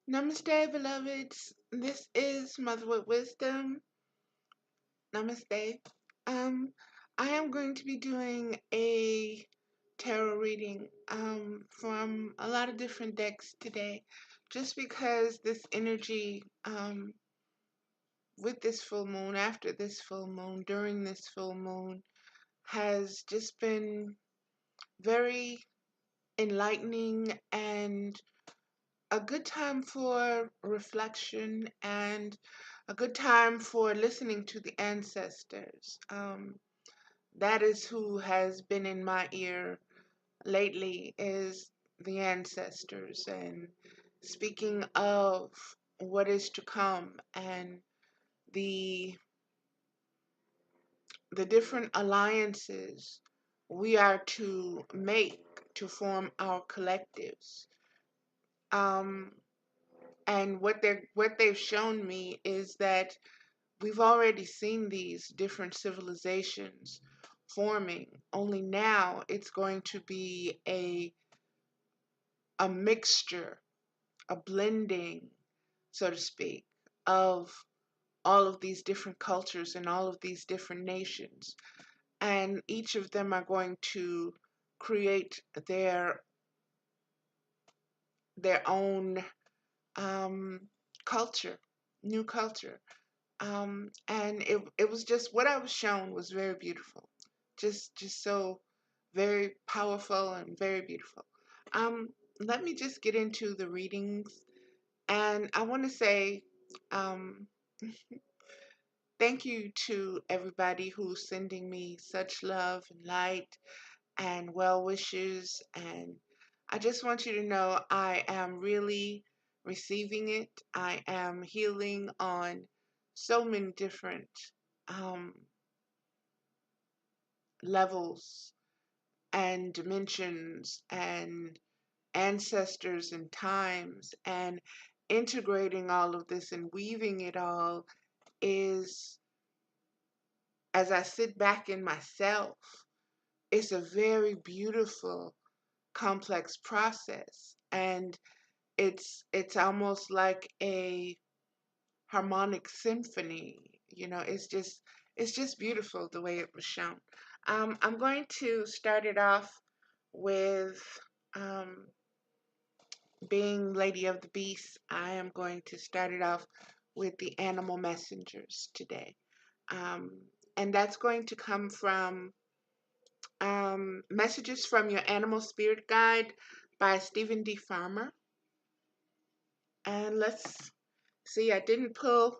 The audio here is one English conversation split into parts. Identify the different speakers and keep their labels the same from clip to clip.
Speaker 1: Namaste, beloveds. This is Mother with Wisdom. Namaste. Um, I am going to be doing a tarot reading from a lot of different decks today, just because this energy with this full moon, after this full moon, during this full moon, has just been very enlightening and a good time for reflection and a good time for listening to the ancestors. That is who has been in my ear lately is the ancestors, and speaking of what is to come and the the different alliances we are to make to form our collectives. Um, and what they've shown me is that we've already seen these different civilizations forming. Only now it's going to be a mixture, a blending, so to speak, of all of these different cultures and all of these different nations. And each of them are going to create their own um, culture, new culture. And it was just what I was shown was very beautiful, just so very powerful and very beautiful. Um, Let me just get into the readings, and I want to say um, thank you to everybody who's sending me such love and light and well wishes, and I just want you to know I am really receiving it. I am healing on so many different um, levels and dimensions and ancestors and times, and integrating all of this and weaving it all is, as I sit back in myself, it's a very beautiful complex process, and it's almost like a harmonic symphony. It's just beautiful the way it was shown. I'm going to start it off with um, being Lady of the Beast. I am going to start it off with the animal messengers today. Um, and that's going to come from Messages from Your Animal Spirit Guide by Stephen D. Farmer. And let's see, I didn't pull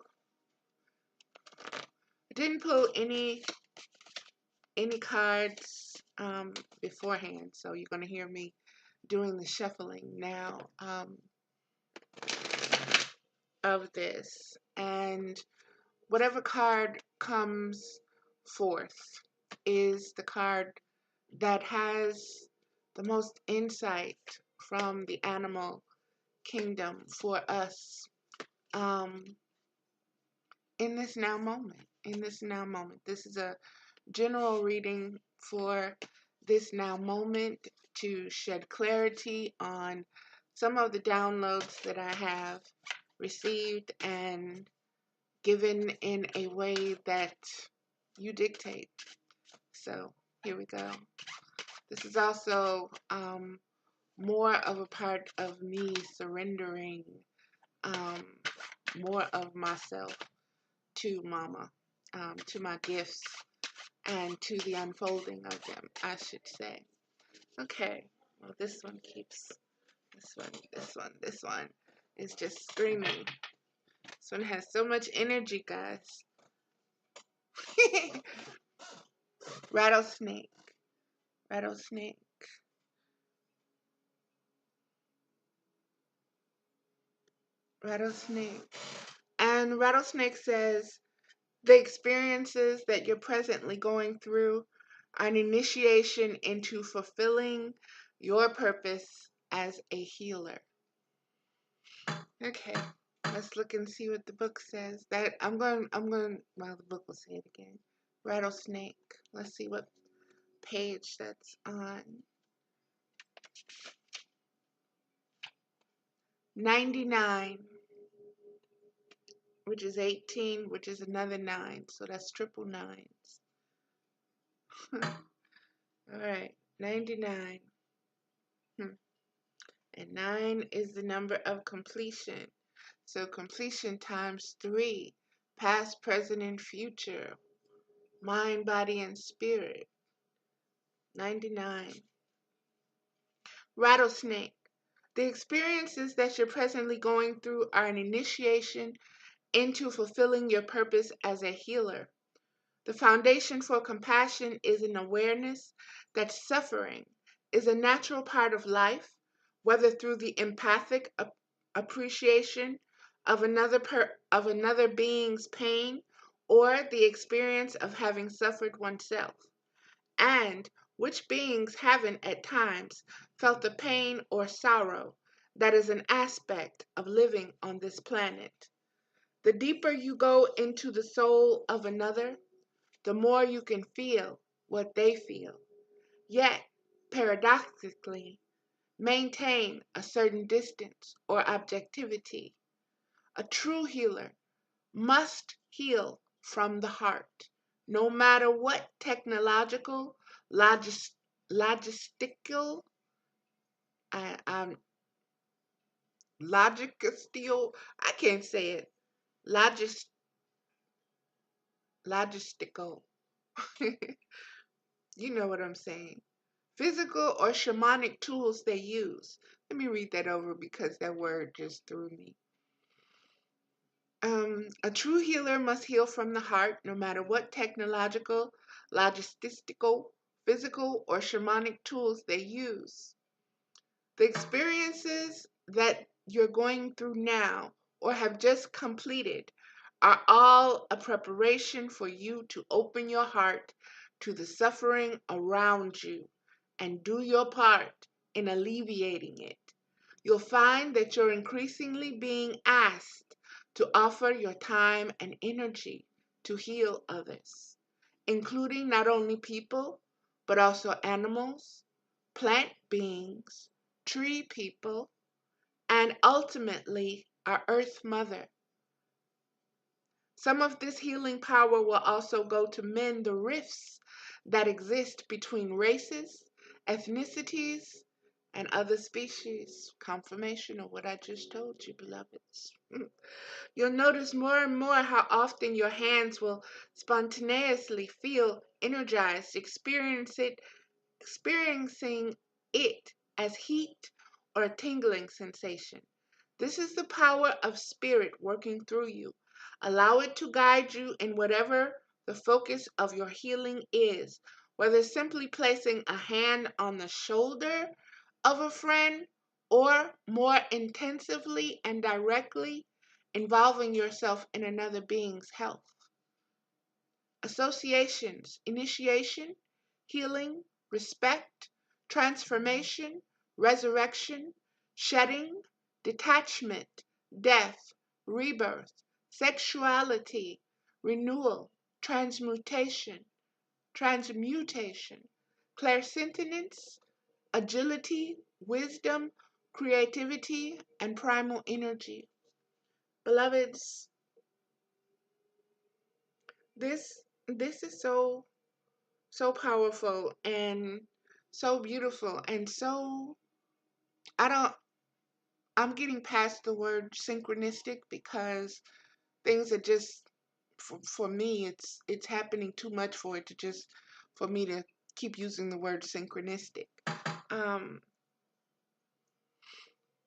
Speaker 1: any cards beforehand, so you're going to hear me doing the shuffling now of this. And whatever card comes forth is the card that has the most insight from the animal kingdom for us um, in this now moment. In this now moment. This is a general reading for this now moment to shed clarity on some of the downloads that I have received and given in a way that you dictate. So here we go. This is also more of a part of me surrendering um, more of myself to Mama, to my gifts, and to the unfolding of them, I should say. Okay, well, this one is just screaming. This one has so much energy, guys. Rattlesnake, rattlesnake, rattlesnake. And rattlesnake says, the experiences that you're presently going through are an initiation into fulfilling your purpose as a healer. Okay, let's look and see what the book says. Well, the book will say it again. Rattlesnake. Let's see what page that's on. 99, which is 18, which is another 9. So that's triple nines. All right, 99. And 9 is the number of completion. So completion times 3, past, present, and future, mind, body, and spirit. 99. Rattlesnake. The experiences that you're presently going through are an initiation into fulfilling your purpose as a healer. The foundation for compassion is an awareness that suffering is a natural part of life, whether through the empathic appreciation of another being's pain or the experience of having suffered oneself, and which beings haven't at times felt the pain or sorrow that is an aspect of living on this planet. The deeper you go into the soul of another, the more you can feel what they feel, yet, paradoxically, maintain a certain distance or objectivity. A true healer must heal from the heart, no matter what technological, logistical, I'm logistical, I can't say it, logis, logistical, you know what I'm saying. Physical or shamanic tools they use. Let me read that over because that word just threw me. A true healer must heal from the heart, no matter what technological, logistical, physical, or shamanic tools they use. The experiences that you're going through now or have just completed are all a preparation for you to open your heart to the suffering around you and do your part in alleviating it. You'll find that you're increasingly being asked to offer your time and energy to heal others, including not only people, but also animals, plant beings, tree people, and ultimately our Earth Mother. Some of this healing power will also go to mend the rifts that exist between races, ethnicities, and other species. Confirmation of what I just told you, beloveds. You'll notice more and more how often your hands will spontaneously feel energized, experiencing it as heat or a tingling sensation. This is the power of spirit working through you. Allow it to guide you in whatever the focus of your healing is, whether simply placing a hand on the shoulder of a friend or more intensively and directly involving yourself in another being's health. Associations, initiation, healing, respect, transformation, resurrection, shedding, detachment, death, rebirth, sexuality, renewal, transmutation, clairsentience, agility, wisdom, creativity, and primal energy. Beloveds, this is so powerful and so beautiful and so I don't I'm getting past the word synchronistic because things are just for me it's happening too much for it to just for me to keep using the word synchronistic. Um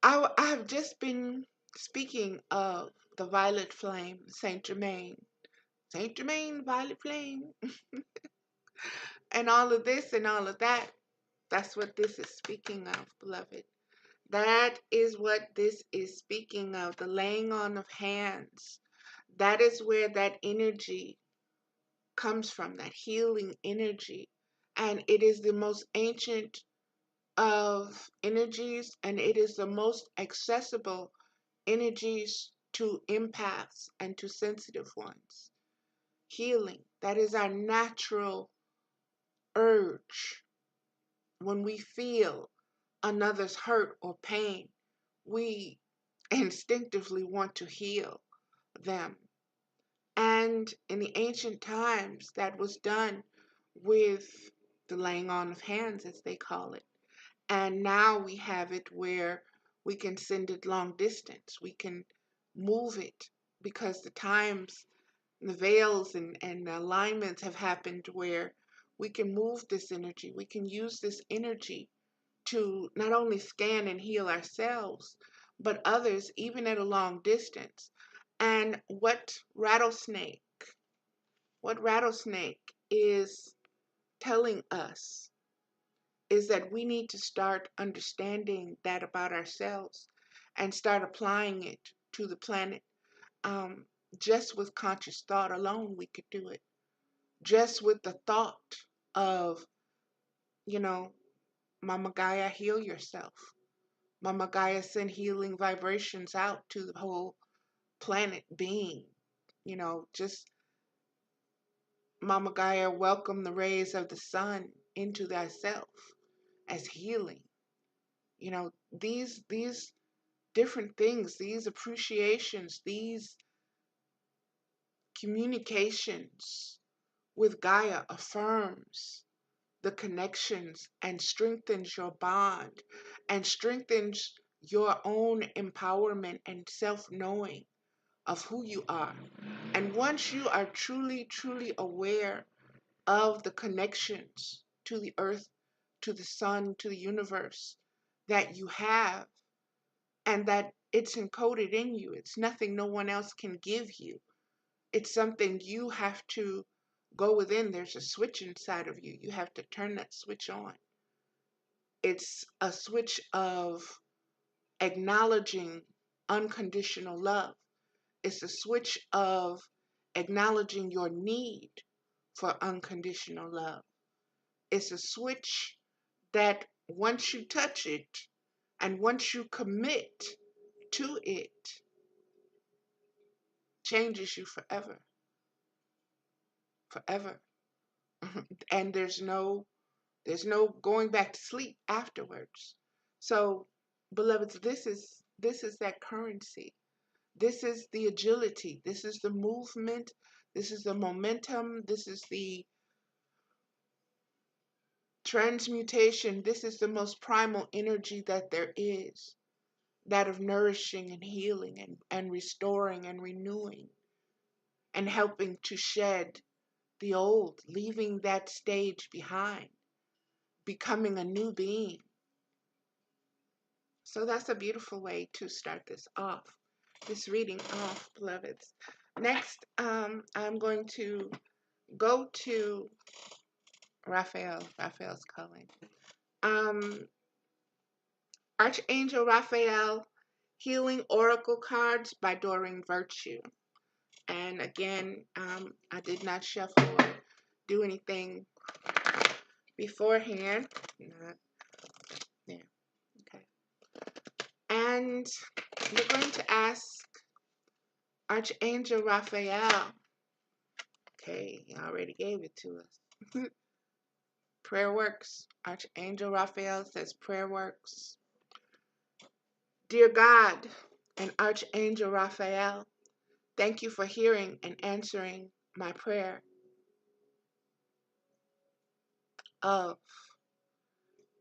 Speaker 1: I have just been speaking of the violet flame, Saint Germain, violet flame, and all of this and all of that. That's what this is speaking of, beloved. That is what this is speaking of, the laying on of hands. That is where that energy comes from, that healing energy. And it is the most ancient of energies, and it is the most accessible energies to empaths and to sensitive ones. Healing, that is our natural urge. When we feel another's hurt or pain, we instinctively want to heal them. And in the ancient times, that was done with the laying on of hands, as they call it. And now we have it where we can send it long distance. We can move it because the times, the veils and the alignments have happened where we can move this energy. We can use this energy to not only scan and heal ourselves, but others, even at a long distance. And what rattlesnake is telling us is that we need to start understanding that about ourselves and start applying it to the planet. Um, just with conscious thought alone, we could do it. Just with the thought of, you know, Mama Gaia, heal yourself. Mama Gaia, send healing vibrations out to the whole planet being. Just Mama Gaia, welcome the rays of the sun into thyself as healing. These different things, these appreciations, these communications with Gaia affirms the connections and strengthens your bond and strengthens your own empowerment and self-knowing of who you are. And once you are truly, truly aware of the connections to the earth, to the sun, to the universe that you have, and that it's encoded in you, it's nothing no one else can give you. It's something you have to go within. There's a switch inside of you. You have to turn that switch on. It's a switch of acknowledging unconditional love. It's a switch of acknowledging your need for unconditional love. It's a switch that once you touch it and once you commit to it, changes you forever. Forever. And there's no going back to sleep afterwards. So, beloveds, this is that currency. This is the agility. This is the movement. This is the momentum. This is the transmutation. This is the most primal energy that there is. That of nourishing and healing and restoring and renewing and helping to shed the old, leaving that stage behind, becoming a new being. So that's a beautiful way to start this reading off, beloveds. Next, I'm going to go to Raphael's calling. Archangel Raphael, Healing Oracle Cards by Doreen Virtue. And again, I did not shuffle or do anything beforehand. Not there. Okay. And we're going to ask Archangel Raphael. Okay, he already gave it to us. Prayer works. Archangel Raphael says prayer works. Dear God and Archangel Raphael, thank you for hearing and answering my prayer of.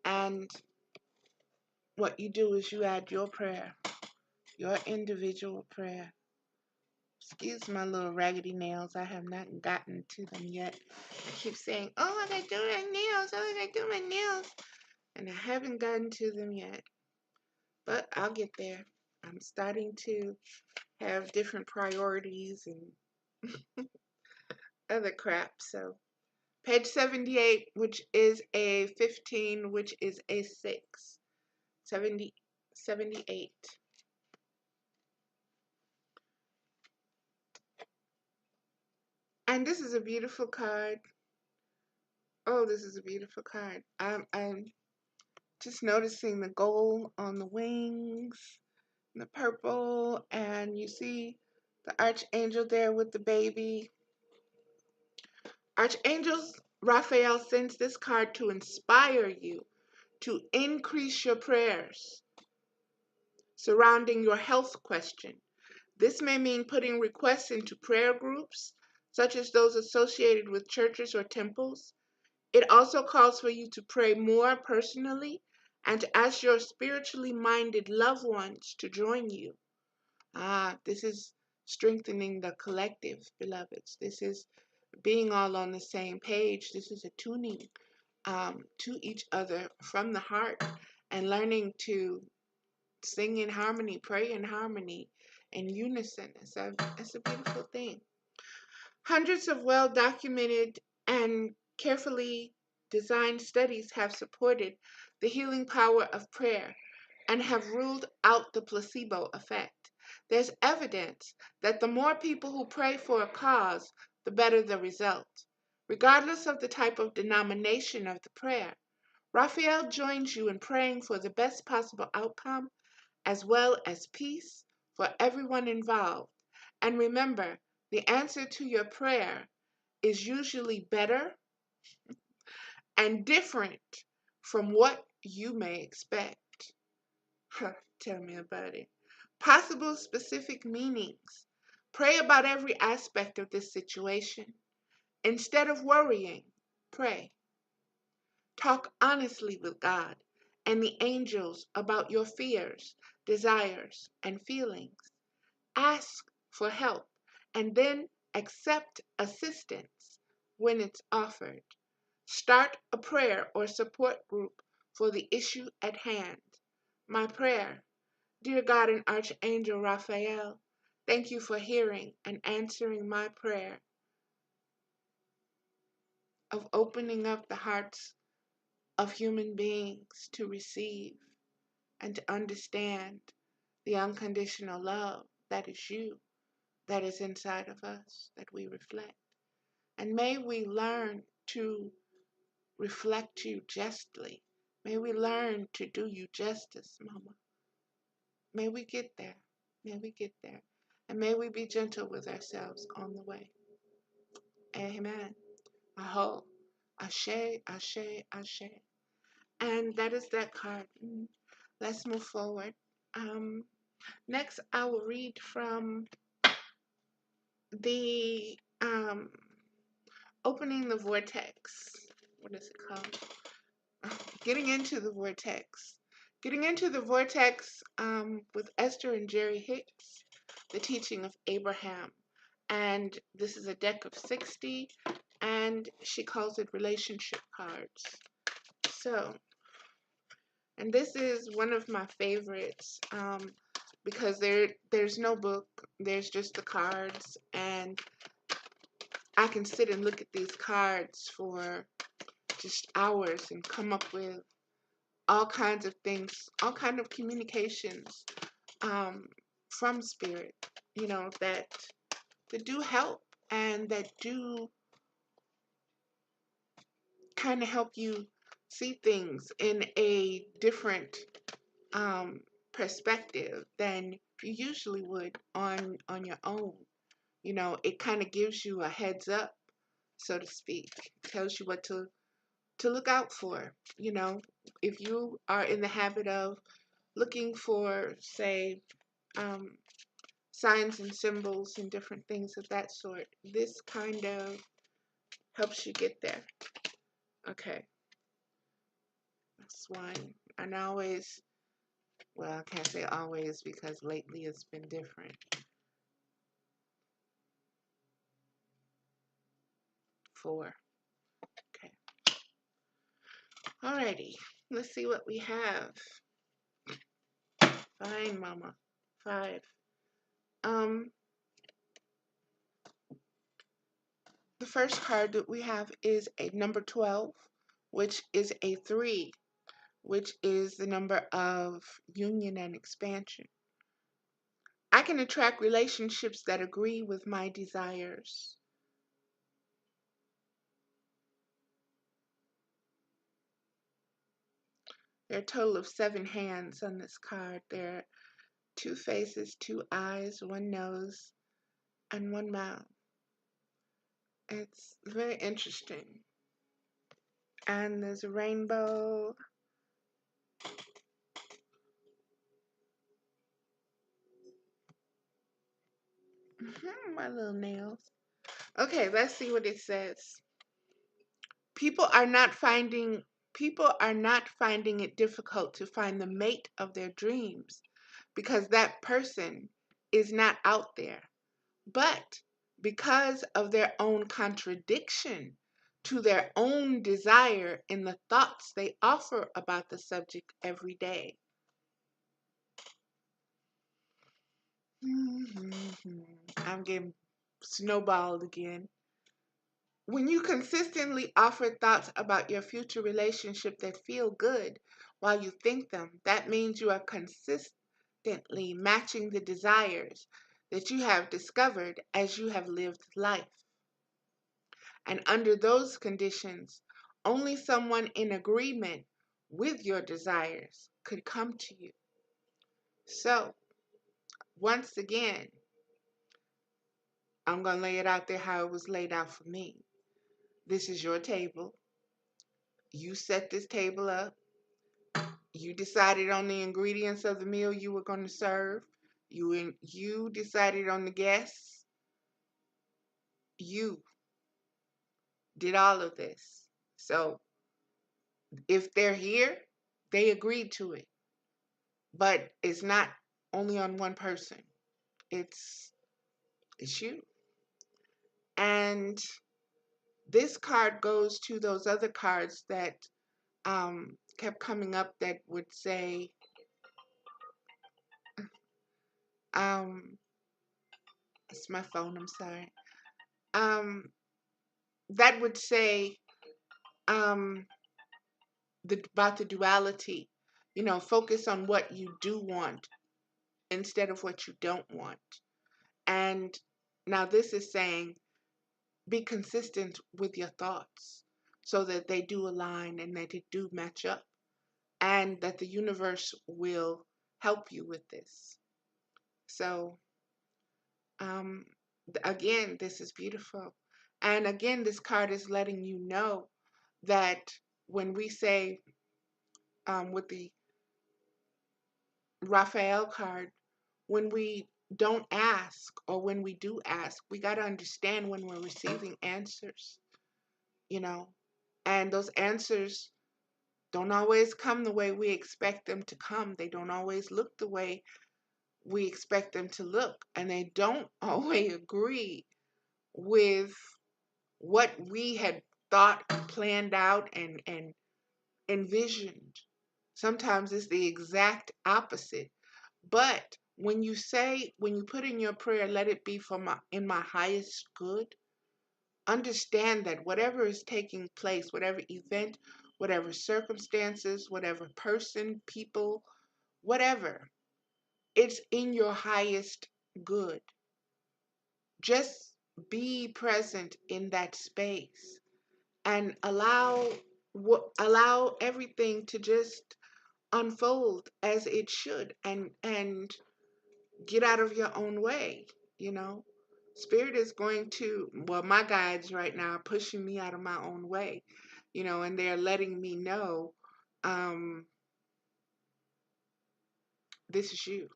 Speaker 1: And what you do is you add your prayer, your individual prayer. Excuse my little raggedy nails. I have not gotten to them yet. I keep saying, oh, I gotta do my nails. Oh, I gotta do my nails. And I haven't gotten to them yet. But I'll get there. I'm starting to have different priorities and other crap. So, page 78, which is a 15, which is a 6. 78. And this is a beautiful card. Oh, this is a beautiful card. I'm just noticing the gold on the wings, the purple, and you see the archangel there with the baby. Archangels Raphael sends this card to inspire you to increase your prayers surrounding your health question. This may mean putting requests into prayer groups, such as those associated with churches or temples. It also calls for you to pray more personally and to ask your spiritually minded loved ones to join you. This is strengthening the collective, beloveds. This is being all on the same page. This is attuning to each other from the heart and learning to sing in harmony, pray in harmony, in unison. It's a beautiful thing. Hundreds of well documented and carefully designed studies have supported the healing power of prayer and have ruled out the placebo effect. There's evidence that the more people who pray for a cause, the better the result. Regardless of the type of denomination of the prayer, Raphael joins you in praying for the best possible outcome as well as peace for everyone involved. And remember, the answer to your prayer is usually better and different from what you may expect. Tell me about it. Possible specific meanings. Pray about every aspect of this situation. Instead of worrying, pray. Talk honestly with God and the angels about your fears, desires, and feelings. Ask for help and then accept assistance when it's offered. Start a prayer or support group for the issue at hand. My prayer, dear God and Archangel Raphael, thank you for hearing and answering my prayer of opening up the hearts of human beings to receive and to understand the unconditional love that is you, that is inside of us, that we reflect. And may we learn to reflect you justly. May we learn to do you justice, Mama. May we get there. May we get there. And may we be gentle with ourselves on the way. Amen. Aho. Ashe, ashe, ashe. And that is that card. Let's move forward. Next, I will read from the Opening the Vortex. What is it called? Getting into the Vortex. Getting into the Vortex with Esther and Jerry Hicks, the teaching of Abraham. And this is a deck of 60, and she calls it relationship cards. So, and this is one of my favorites because there's no book, there's just the cards, and I can sit and look at these cards for just hours and come up with all kinds of things, all kind of communications from spirit, that do help and that do kind of help you see things in a different perspective than you usually would on your own. It kind of gives you a heads up, so to speak. Tells you what to look out for. If you are in the habit of looking for, say, signs and symbols and different things of that sort, this kind of helps you get there. Okay, that's one. And always, well, I can't say always because lately it's been different. 4. Okay. Alrighty, let's see what we have. Fine, Mama. 5. The first card that we have is a number 12, which is a 3, which is the number of union and expansion. I can attract relationships that agree with my desires. There are a total of 7 hands on this card. There are 2 faces, 2 eyes, 1 nose, and 1 mouth. It's very interesting. And there's a rainbow. My little nails. Okay, let's see what it says. People are not finding People are not finding it difficult to find the mate of their dreams because that person is not out there. But because of their own contradiction to their own desire in the thoughts they offer about the subject every day. I'm getting snowballed again. When you consistently offer thoughts about your future relationship that feel good while you think them, that means you are consistently matching the desires that you have discovered as you have lived life. And under those conditions, only someone in agreement with your desires could come to you. So, once again, I'm going to lay it out there how it was laid out for me. This is your table. You set this table up. You decided on the ingredients of the meal you were going to serve. You decided on the guests. You did all of this. So, if they're here, they agreed to it. But it's not only on one person. It's it's you. And this card goes to those other cards that kept coming up that would say um it's my phone, I'm sorry. That would say um about the duality. Focus on what you do want instead of what you don't want. And now this is saying be consistent with your thoughts so that they do align and that they do match up and that the universe will help you with this. So, um, again, this is beautiful. And again, this card is letting you know that when we say with the Raphael card, when we don't ask or when we do ask, we got to understand when we're receiving answers, you know, and those answers don't always come the way we expect them to come. They don't always look the way we expect them to look, and they don't always agree with what we had thought, planned out, and envisioned. Sometimes it's the exact opposite. But when you put in your prayer, let it be for in my highest good, understand that whatever is taking place, whatever event, whatever circumstances, whatever person, people, whatever, it's in your highest good. Just be present in that space and allow everything to just unfold as it should, and get out of your own way, you know. Spirit is going to, well, my guides right now are pushing me out of my own way, and they're letting me know, um, this is you.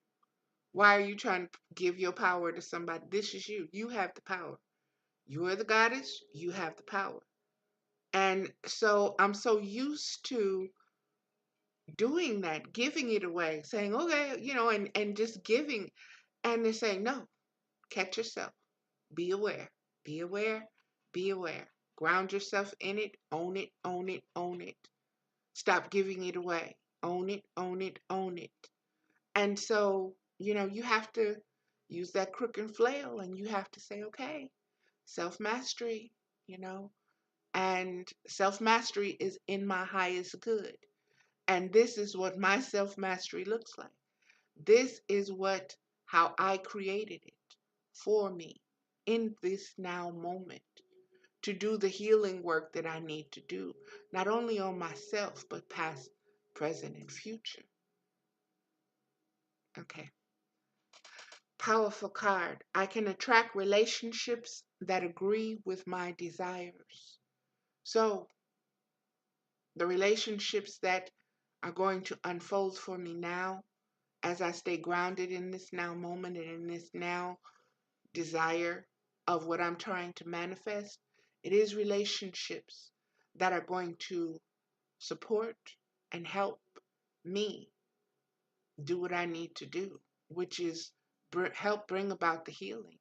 Speaker 1: Why are you trying to give your power to somebody? This is you. You have the power. You are the goddess. You have the power. And so I'm so used to doing that, giving it away, saying, okay, and just giving. And they're saying, no, catch yourself. Be aware. Be aware. Be aware. Ground yourself in it. Own it. Own it. Own it. Stop giving it away. Own it. Own it. Own it. And so, you have to use that crook and flail and you have to say, okay, self mastery, you know, and self mastery is in my highest good. And this is what my self mastery looks like. This is how I created it for me in this now moment to do the healing work that I need to do, not only on myself, but past, present, and future. Okay. Powerful card. I can attract relationships that agree with my desires. So, the relationships that are going to unfold for me now, as I stay grounded in this now moment and in this now desire of what I'm trying to manifest, it is relationships that are going to support and help me do what I need to do, which is help bring about the healing,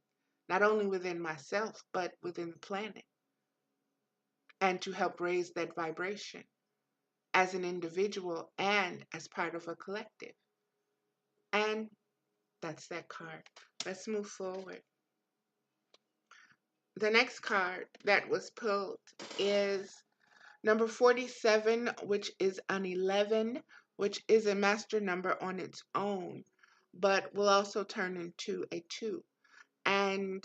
Speaker 1: not only within myself, but within the planet, and to help raise that vibration as an individual and as part of a collective. And that's that card. Let's move forward. The next card that was pulled is number 47, which is an 11, which is a master number on its own, but will also turn into a 2. And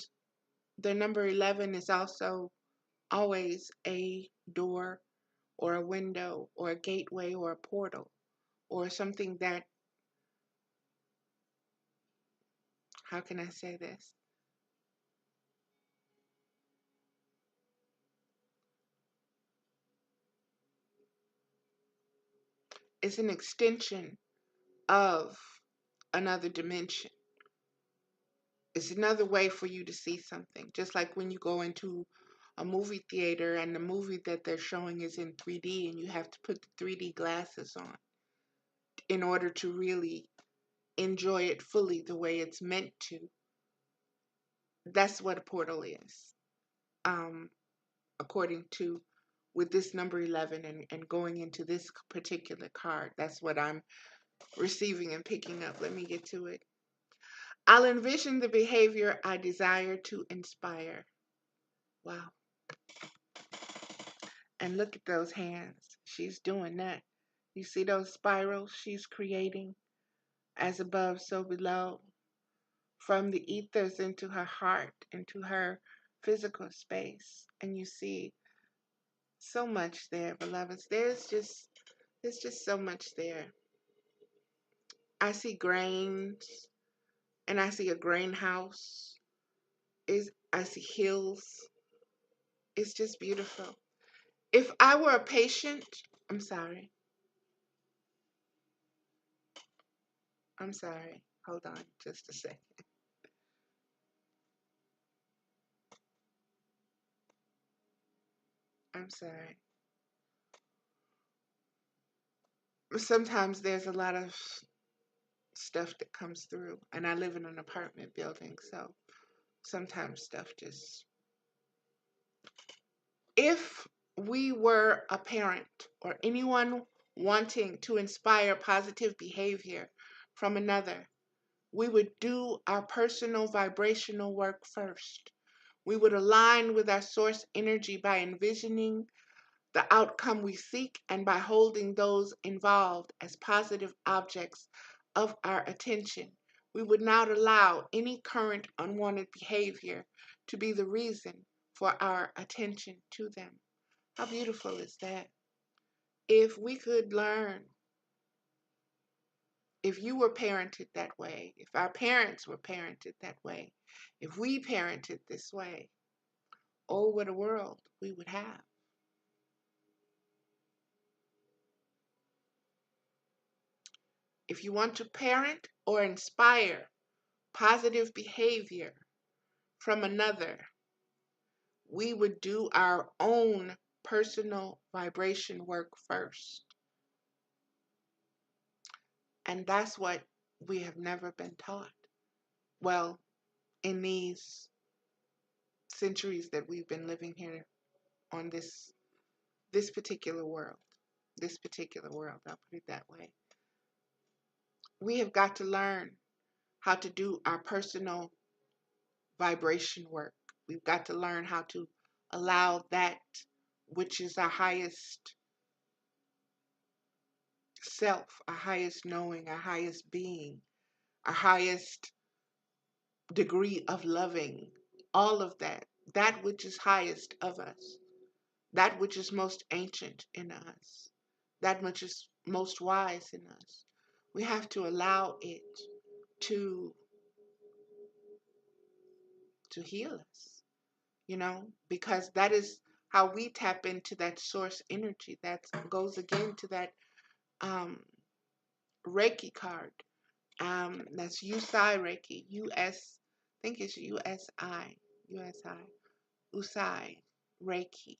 Speaker 1: the number 11 is also always a door or a window or a gateway or a portal or something that, how can I say this? It's an extension of another dimension. It's another way for you to see something. Just like when you go into a movie theater and the movie that they're showing is in 3D and you have to put the 3D glasses on in order to really enjoy it fully the way it's meant to. That's what a portal is. Um, According to with this number 11 and going into this particular card, that's what I'm receiving and picking up. Let me get to it. I'll envision the behavior I desire to inspire. Wow. And look at those hands. She's doing that. You see those spirals she's creating? As above, so below. From the ethers into her heart, into her physical space. And you see so much there, beloveds. There's just so much there. I see grains and I see a grain house. I see hills. It's just beautiful. If I were a patient, I'm sorry. I'm sorry. Hold on just a second. I'm sorry. Sometimes there's a lot of stuff that comes through, and I live in an apartment building, so sometimes stuff just. If we were a parent or anyone wanting to inspire positive behavior from another, we would do our personal vibrational work first. We would align with our source energy by envisioning the outcome we seek and by holding those involved as positive objects of our attention. We would not allow any current unwanted behavior to be the reason for our attention to them. How beautiful is that? If we could learn, if you were parented that way, if our parents were parented that way, if we parented this way, oh, what a world we would have. If you want to parent or inspire positive behavior from another, we would do our own personal vibration work first. And that's what we have never been taught. Well, in these centuries that we've been living here on this particular world. This particular world, I'll put it that way. We have got to learn how to do our personal vibration work. We've got to learn how to allow that which is our highest self, our highest knowing, our highest being, our highest degree of loving, all of that, that which is highest of us, that which is most ancient in us, that which is most wise in us. We have to allow it to heal us, because that is how we tap into that source energy. That goes again to that um, Reiki card. That's Usai Reiki, think it's USI, Usai, Reiki,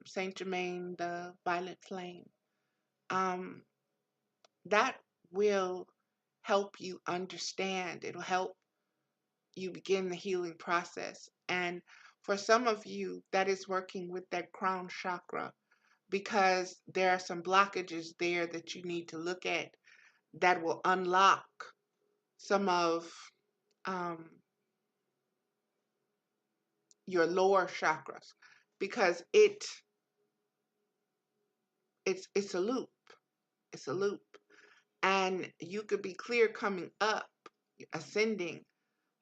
Speaker 1: Saint Germain, the Violet Flame. Um, that will help you understand. It'll help you begin the healing process. And for some of you, that is working with that crown chakra because there are some blockages there that you need to look at that will unlock some of um, your lower chakras because it's a loop. It's a loop. And you could be clear coming up, ascending,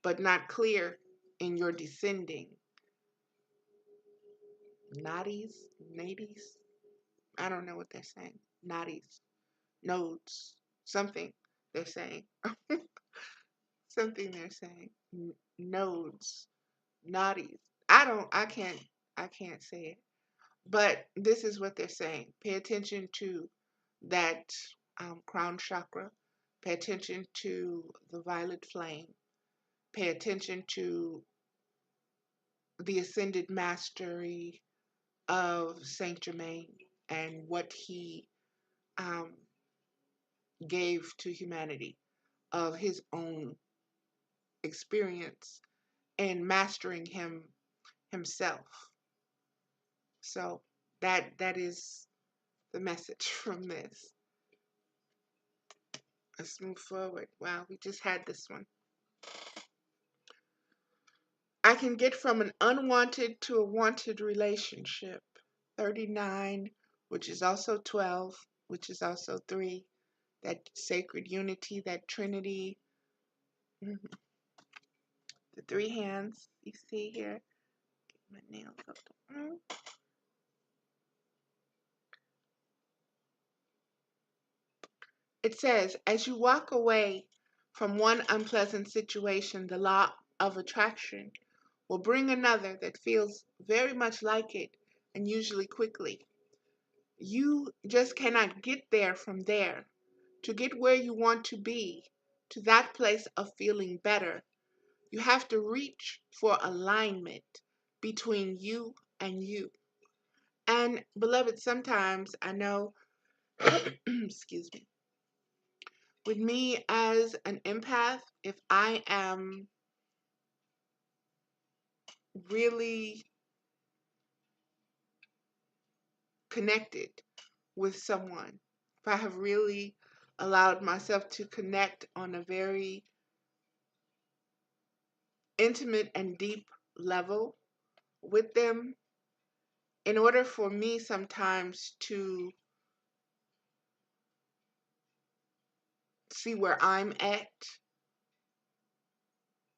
Speaker 1: but not clear in your descending. Nadis, nadies, I don't know what they're saying. Nadis, nodes, something they're saying. Something they're saying. Nodes, nadis. I can't say it. But this is what they're saying. Pay attention to that crown chakra. Pay attention to the violet flame. Pay attention to the ascended mastery of Saint Germain and what he um, gave to humanity of his own experience in mastering himself. So that is the message from this. Let's move forward. Wow, we just had this one. I can get from an unwanted to a wanted relationship. 39, which is also 12, which is also 3. That sacred unity, that trinity. Mhm. The 3 hands you see here. Get my nails up. It says, as you walk away from one unpleasant situation, the law of attraction will bring another that feels very much like it and usually quickly. You just cannot get there from there. To get where you want to be, to that place of feeling better, you have to reach for alignment between you and you. And beloved, sometimes I know, excuse me, with me as an empath, if I am really connected with someone, if I have really allowed myself to connect on a very intimate and deep level with them, in order for me sometimes to see where I'm at,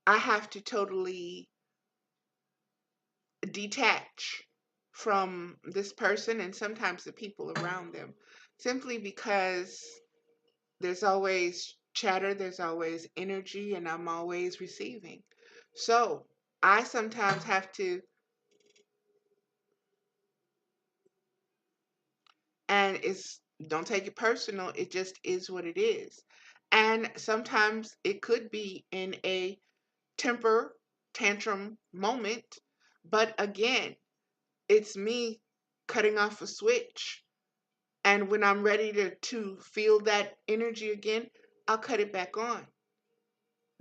Speaker 1: I have to totally detach from this person and sometimes the people around them simply because there's always chatter, there's always energy, and I'm always receiving. So I sometimes have to, and it's, don't take it personal, it just is what it is. And sometimes it could be in a temper tantrum moment, but again, it's me cutting off a switch. And when I'm ready to feel that energy again, I'll cut it back on.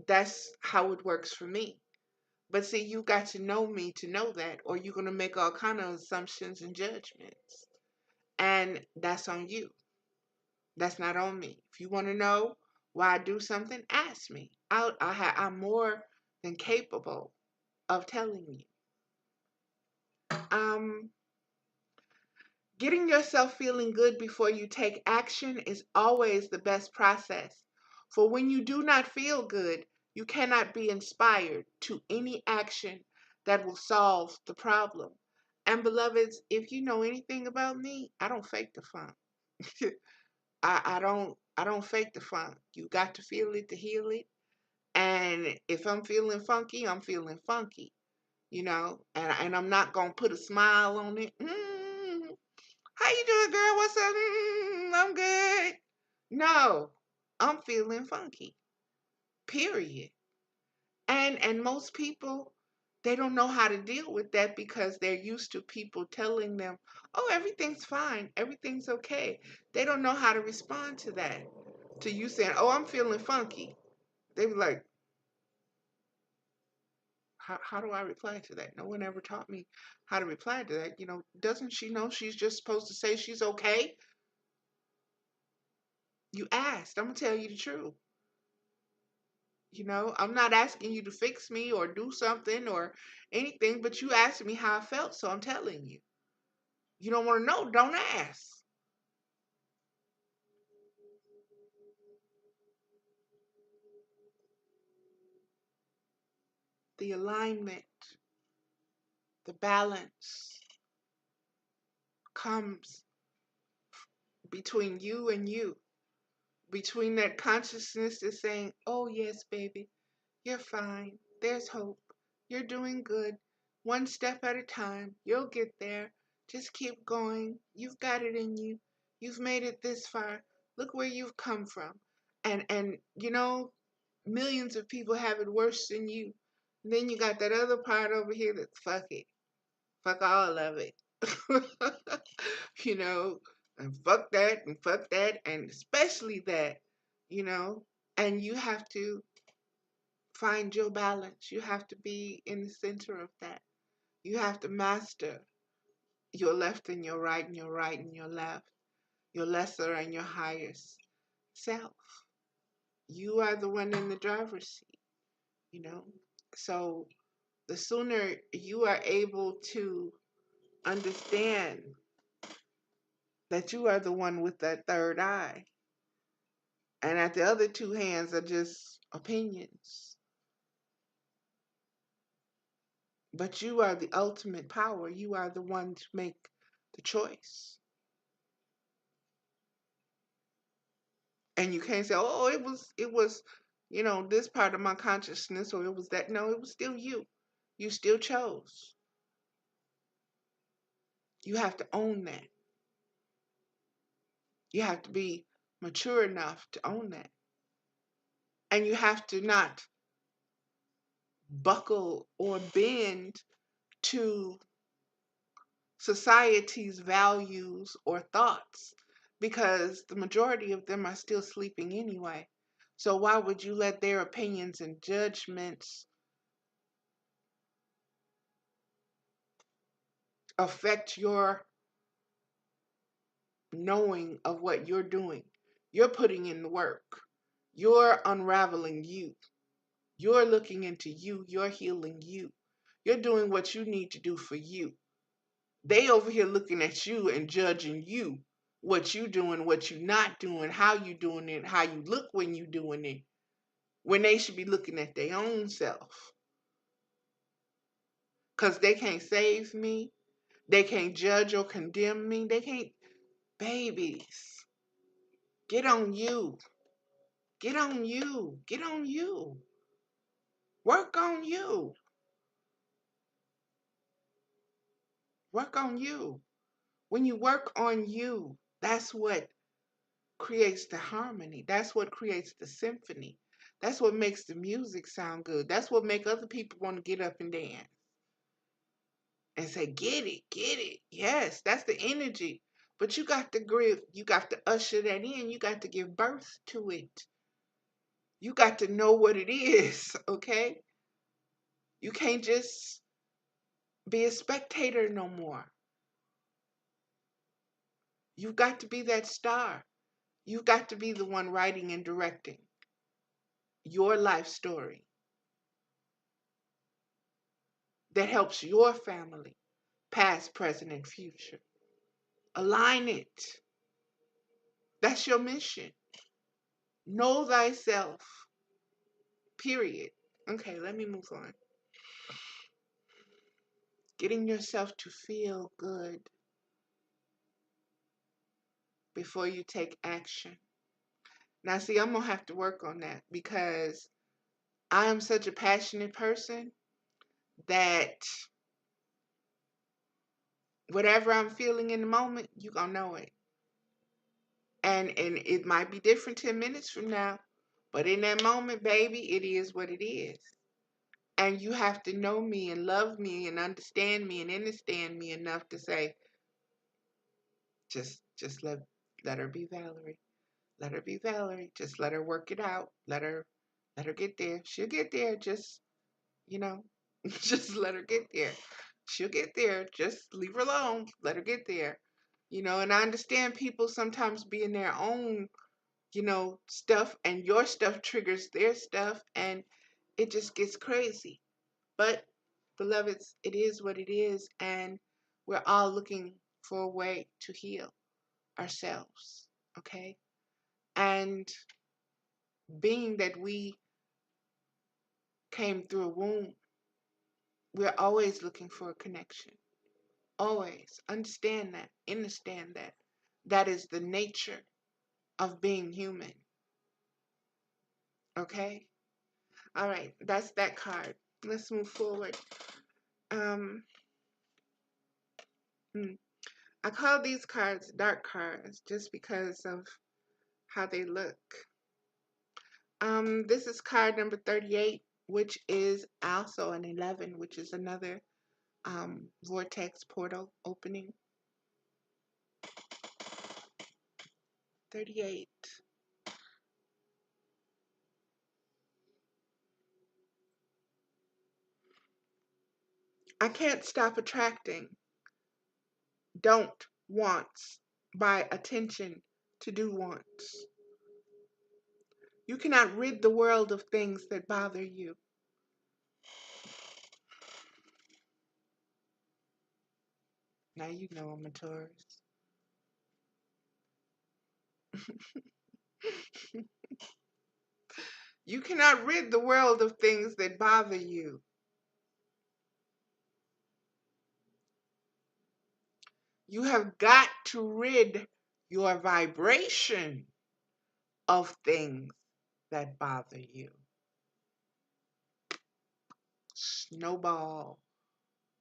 Speaker 1: That's how it works for me. But see, you got to know me to know that, or you're going to make all kind of assumptions and judgments. And that's on you. That's not on me. If you want to know why I do something, ask me. I'm more than capable of telling you. Um, Getting yourself feeling good before you take action is always the best process. For when you do not feel good, you cannot be inspired to any action that will solve the problem. And beloveds, if you know anything about me, I don't fake the funk. I don't fake the funk. You got to feel it to heal it. And if I'm feeling funky, I'm feeling funky, and I'm not gonna put a smile on it. How you doing, girl? What's up? I'm good. No, I'm feeling funky. Period. And most people, they don't know how to deal with that because they're used to people telling them, "Oh, everything's fine, everything's okay." They don't know how to respond to that. To you saying, "Oh, I'm feeling funky." They be like, how do I reply to that? No one ever taught me how to reply to that. Doesn't she know she's just supposed to say she's okay? You asked. I'm gonna tell you the truth. I'm not asking you to fix me or do something or anything, but you asked me how I felt, so I'm telling you. You don't want to know, don't ask. The alignment, the balance comes between you and you, between that consciousness that's saying, "Oh, yes, baby, you're fine. There's hope. You're doing good. One step at a time. You'll get there. Just keep going. You've got it in you. You've made it this far. Look where you've come from." And millions of people have it worse than you. And then you got that other part over here that's fuck it. Fuck all of it. you know, and fuck that, and especially that, you know, and you have to find your balance. You have to be in the center of that. You have to master your left and your right and your right and your left, your lesser and your highest self. You are the one in the driver's seat, you know. So the sooner you are able to understand that you are the one with that third eye, and that the other two hands are just opinions, but you are the ultimate power. You are the one to make the choice. And you can't say, "Oh, it was this part of my consciousness, or it was that." No, it was still you. You still chose. You have to own that. You have to be mature enough to own that. And you have to not buckle or bend to society's values or thoughts, because the majority of them are still sleeping anyway. So why would you let their opinions and judgments affect your knowing of what you're doing? You're putting in the work. You're unraveling you. You're looking into you. You're healing you. You're doing what you need to do for you. They over here looking at you and judging you, what you doing, what you not doing, how you doing it, how you look when you doing it, when they should be looking at their own self. Because they can't save me. They can't judge or condemn me. They can't. Babies, get on you. Get on you. Get on you. Work on you. Work on you. When you work on you, that's what creates the harmony. That's what creates the symphony. That's what makes the music sound good. That's what make other people want to get up and dance and say, "Get it, get it." Yes, that's the energy. But you got to grip, you got to usher that in, you got to give birth to it. You got to know what it is, okay? You can't just be a spectator no more. You've got to be that star. You've got to be the one writing and directing your life story that helps your family, past, present, and future. Align it. That's your mission. Know thyself, period. Okay, let me move on. Getting yourself to feel good before you take action. Now, see, I'm going to have to work on that because I am such a passionate person that whatever I'm feeling in the moment, you're going to know it. And it might be different 10 minutes from now, but in that moment, baby, it is what it is. And you have to know me and love me and understand me and understand me enough to say, just let her be Valerie. Let her be Valerie. Just let her work it out. Let her get there. She'll get there. Just, you know, just let her get there. She'll get there. Just leave her alone. Let her get there. And I understand people sometimes be in their own, stuff, and your stuff triggers their stuff, and it just gets crazy. But, beloveds, it is what it is, and we're all looking for a way to heal ourselves, okay? And being that we came through a womb, we're always looking for a connection. Always. Understand that. That is the nature of being human, okay? All right, that's that card. Let's move forward. Um, hmm. I call these cards dark cards just because of how they look. This is card number 38, which is also an 11, which is another vortex portal opening. 38. I can't stop attracting. Don't wants by attention to do wants. You cannot rid the world of things that bother you. Now you know I'm a Taurus. You cannot rid the world of things that bother you. You have got to rid your vibration of things that bother you. Snowball.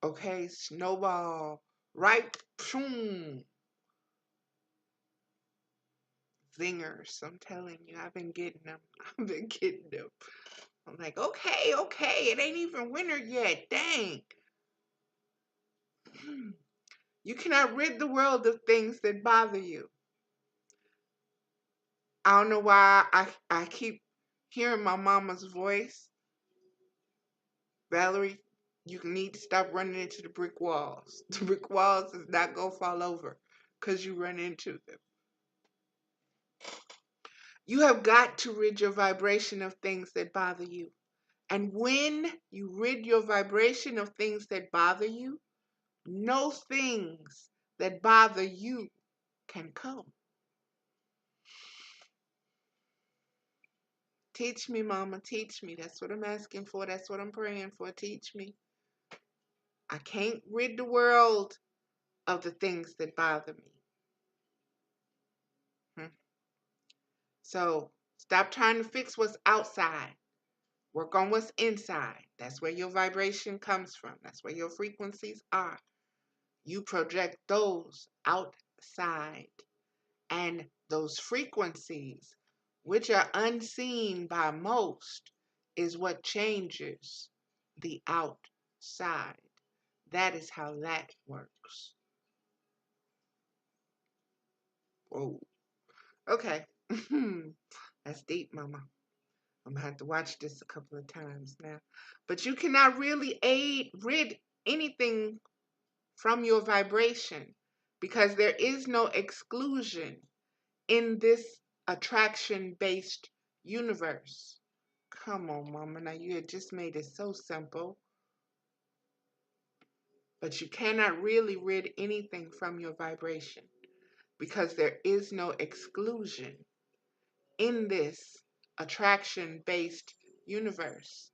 Speaker 1: Okay, snowball. Right? Boom. Zingers. I'm telling you, I've been getting them. I've been getting them. I'm like, okay, it ain't even winter yet. Dang. You cannot rid the world of things that bother you. I don't know why I keep hearing my mama's voice. Valerie, you need to stop running into the brick walls. The brick walls is not going to fall over because you run into them. You have got to rid your vibration of things that bother you. And when you rid your vibration of things that bother you, no things that bother you can come. Teach me, Mama, teach me. That's what I'm asking for. That's what I'm praying for. Teach me. I can't rid the world of the things that bother me. So stop trying to fix what's outside. Work on what's inside. That's where your vibration comes from. That's where your frequencies are. You project those outside. And those frequencies, which are unseen by most, is what changes the outside. That is how that works. Whoa. Okay. That's deep, Mama. I'm gonna have to watch this a couple of times now. But you cannot really rid anything from your vibration because there is no exclusion in this attraction-based universe. Come on, Mama. Now you had just made it so simple. But you cannot really rid anything from your vibration because there is no exclusion in this attraction-based universe.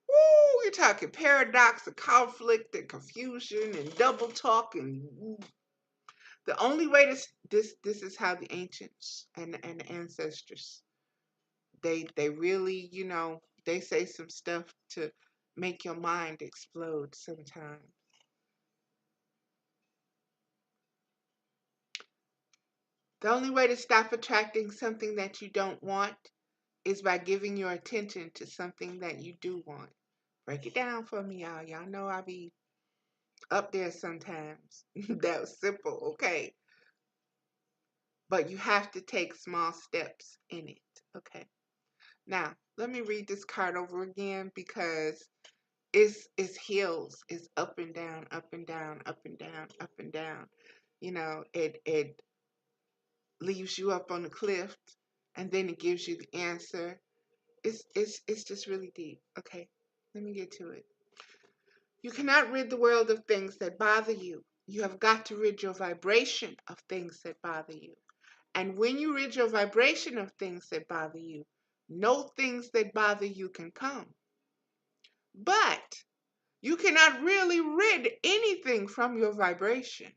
Speaker 1: Woo, you're talking paradox and conflict and confusion and double talk and the only way this is how the ancients and ancestors they really, they say some stuff to make your mind explode sometimes. The only way to stop attracting something that you don't want is by giving your attention to something that you do want. Break it down for me, y'all. Y'all know I be up there sometimes. That was simple, okay? But you have to take small steps in it, okay? Now, let me read this card over again because it's hills, it's up and down, up and down, up and down, up and down. You know, it leaves you up on the cliff and then it gives you the answer. It's just really deep. Okay, let me get to it. You cannot rid the world of things that bother you. You have got to rid your vibration of things that bother you. And when you rid your vibration of things that bother you, no things that bother you can come. But you cannot really rid anything from your vibration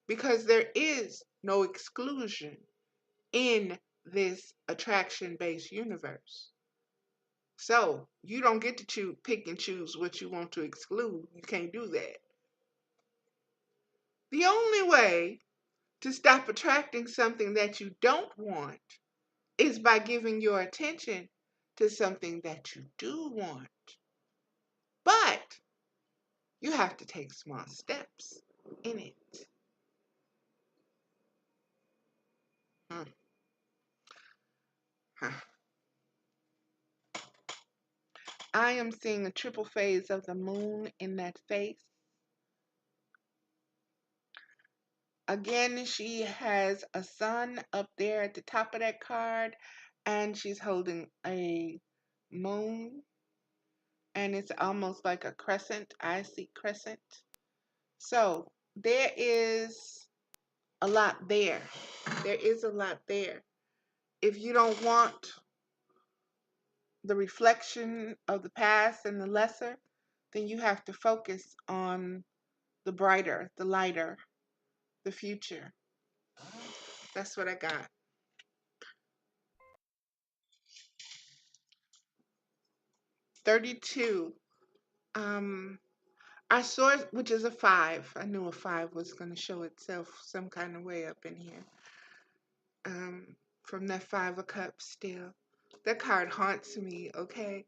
Speaker 1: because there is no exclusion in this attraction-based universe. So you don't get to pick and choose what you want to exclude. You can't do that. The only way to stop attracting something that you don't want is by giving your attention to something that you do want. But you have to take small steps in it. Hmm. Huh. I am seeing a triple phase of the moon in that face. Again, she has a sun up there at the top of that card, and she's holding a moon, and it's almost like a crescent. I see crescent. So there is a lot there. There is a lot there. If you don't want the reflection of the past and the lesser, then you have to focus on the brighter, the lighter, the future. That's what I got. 32. Um, our source, which is a 5. I knew a 5 was going to show itself some kind of way up in here. From that 5 of Cups still. That card haunts me, okay?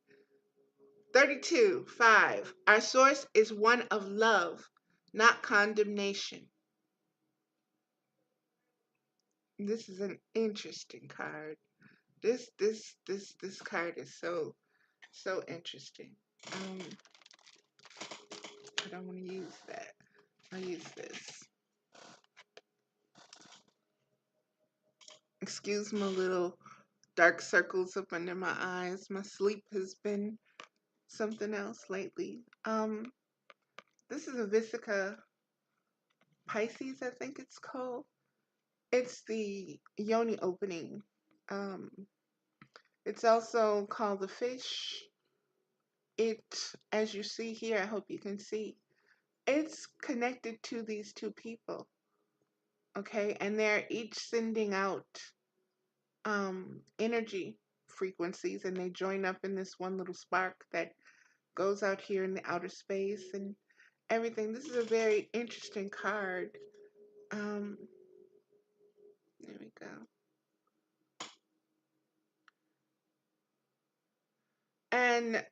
Speaker 1: 32, 5. Our source is one of love, not condemnation. This is an interesting card. This card is so interesting. I don't want to use that. I'll use this. Excuse my little dark circles up under my eyes. My sleep has been something else lately. This is a Vesica Pisces, I think it's called. It's the yoni opening. It's also called the fish. It, as you see here, I hope you can see, it's connected to these two people. Okay, and they're each sending out energy frequencies, and they join up in this one little spark that goes out here in the outer space and everything. This is a very interesting card. There we go. And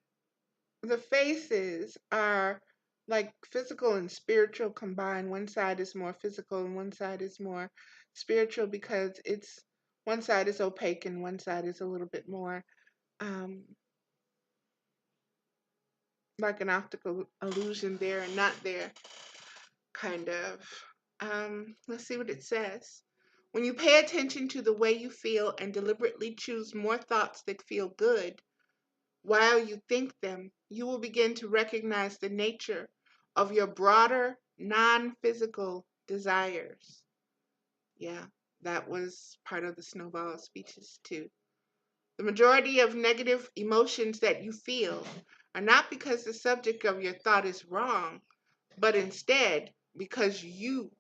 Speaker 1: the faces are like physical and spiritual combined. One side is more physical and one side is more spiritual because it's one side is opaque and one side is a little bit more um, like an optical illusion there and not there, kind of. Let's see what it says. When you pay attention to the way you feel and deliberately choose more thoughts that feel good while you think them, you will begin to recognize the nature of your broader, non-physical desires. Yeah, that was part of the snowball speeches too. The majority of negative emotions that you feel are not because the subject of your thought is wrong, but instead because you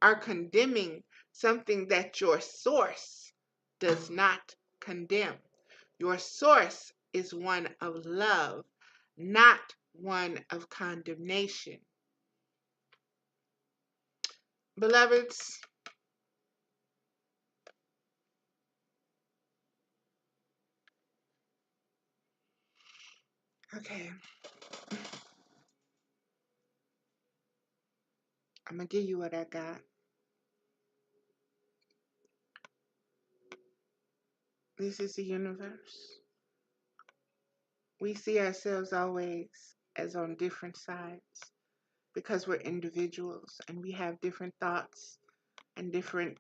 Speaker 1: are condemning something that your source does not condemn. Your source is one of love, not one of condemnation. Beloveds, Okay, I'm gonna give you what I got. This is the universe. We see ourselves always as on different sides because we're individuals and we have different thoughts and different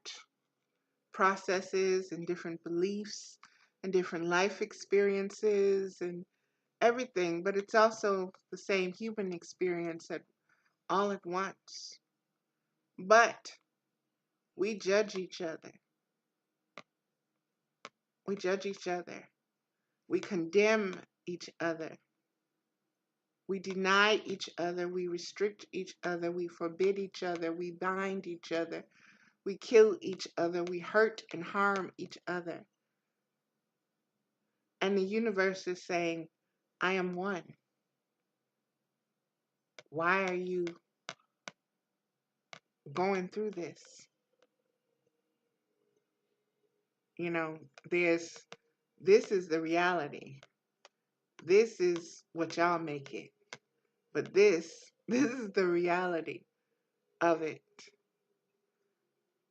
Speaker 1: processes and different beliefs and different life experiences and everything, but it's also the same human experience at all at once. But we judge each other. We judge each other. We condemn each other. We deny each other. We restrict each other. We forbid each other. We bind each other. We kill each other. We hurt and harm each other. And the universe is saying, I am one. Why are you going through this? You know, there's, this is the reality. This is what y'all make it. But this is the reality of it.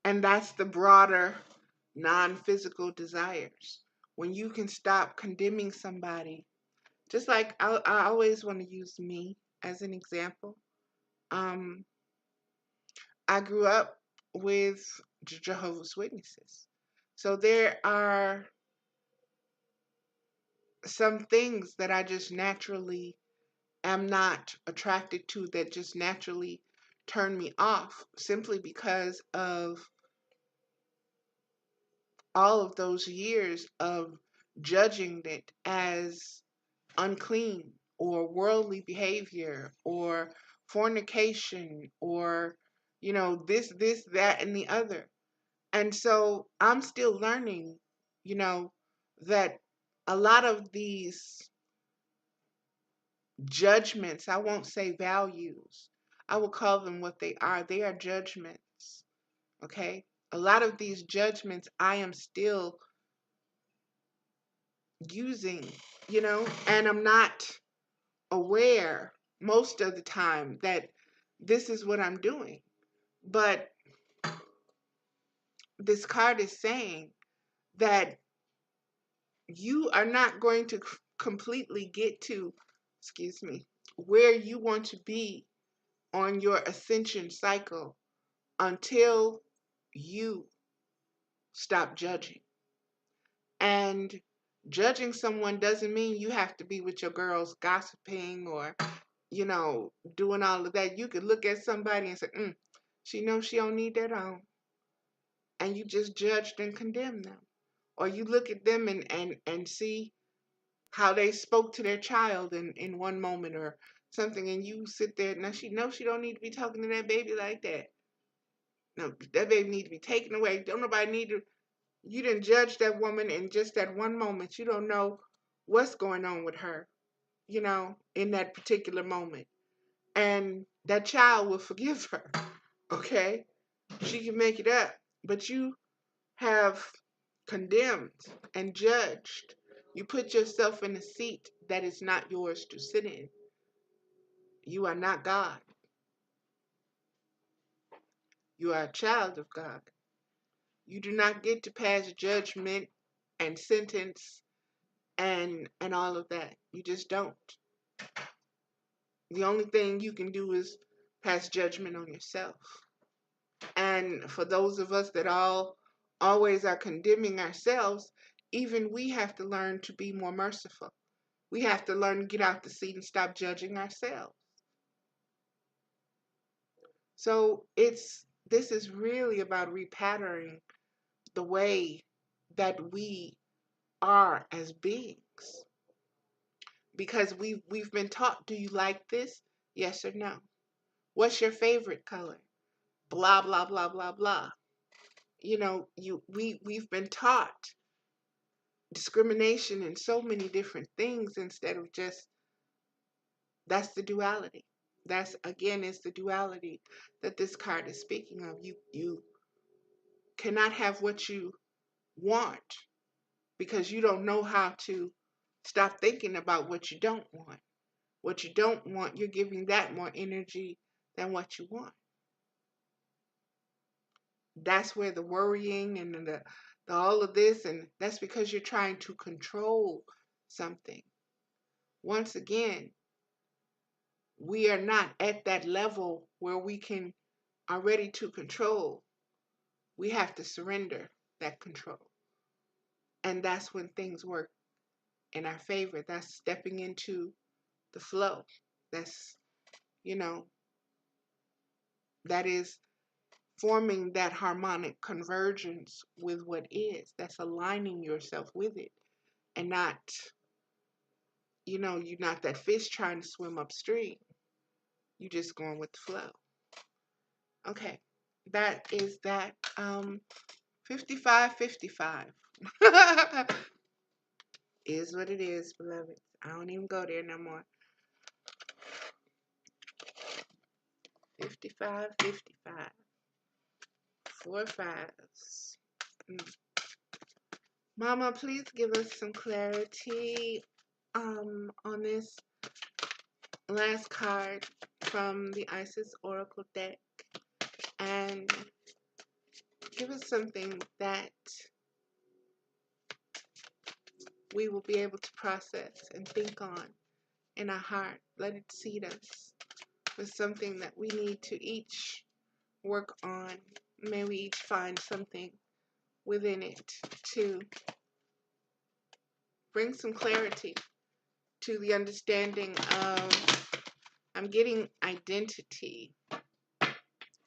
Speaker 1: And that's the broader non-physical desires. When you can stop condemning somebody, just like I always want to use me as an example. Um, I grew up with Jehovah's Witnesses. So there are some things that I just naturally am not attracted to, that just naturally turn me off, simply because of all of those years of judging it as unclean or worldly behavior or fornication or, this, that, and the other. And so I'm still learning, you know, that a lot of these judgments, I won't say values, I will call them what they are. They are judgments, okay? A lot of these judgments I am still using, and I'm not aware most of the time that this is what I'm doing. But this card is saying that you are not going to completely get to, excuse me, where you want to be on your ascension cycle until you stop judging. And judging someone doesn't mean you have to be with your girls gossiping or, doing all of that. You could look at somebody and say, she knows she don't need that on. And you just judged and condemned them. Or you look at them and see how they spoke to their child in one moment or something, and you sit there, now she knows she don't need to be talking to that baby like that. No, that baby need to be taken away. Don't nobody need to. You didn't judge that woman in just that one moment. You don't know what's going on with her, in that particular moment. And that child will forgive her, okay? She can make it up. But you have condemned and judged. You put yourself in a seat that is not yours to sit in. You are not God. You are a child of God. You do not get to pass judgment and sentence and all of that. You just don't. The only thing you can do is pass judgment on yourself. And for those of us that always are condemning ourselves, even we have to learn to be more merciful. We have to learn to get out the seat and stop judging ourselves. So this is really about repatterning the way that we are as beings. Because we've been taught, do you like this? Yes or no? What's your favorite color? Blah blah blah blah blah. We've been taught discrimination in so many different things instead of just, that's the duality. That's, again, is the duality that this card is speaking of. You cannot have what you want because you don't know how to stop thinking about what you don't want. What you don't want, you're giving that more energy than what you want. That's where the worrying and the all of this, and that's because you're trying to control something. Once again, we are not at that level where we can are ready to control. We have to surrender that control. And that's when things work in our favor. That's stepping into the flow. That's, you know, that is forming that harmonic convergence with what is. That's aligning yourself with it and not, you're not that fish trying to swim upstream. You're just going with the flow. Okay. That is that 55-55. Is what it is, beloved. I don't even go there no more. 55-55. 4 5s. Mama, please give us some clarity on this last card from the Isis Oracle deck, and give us something that we will be able to process and think on in our heart. Let it seed us with something that we need to each work on. May we each find something within it to bring some clarity to the understanding of, I'm getting identity.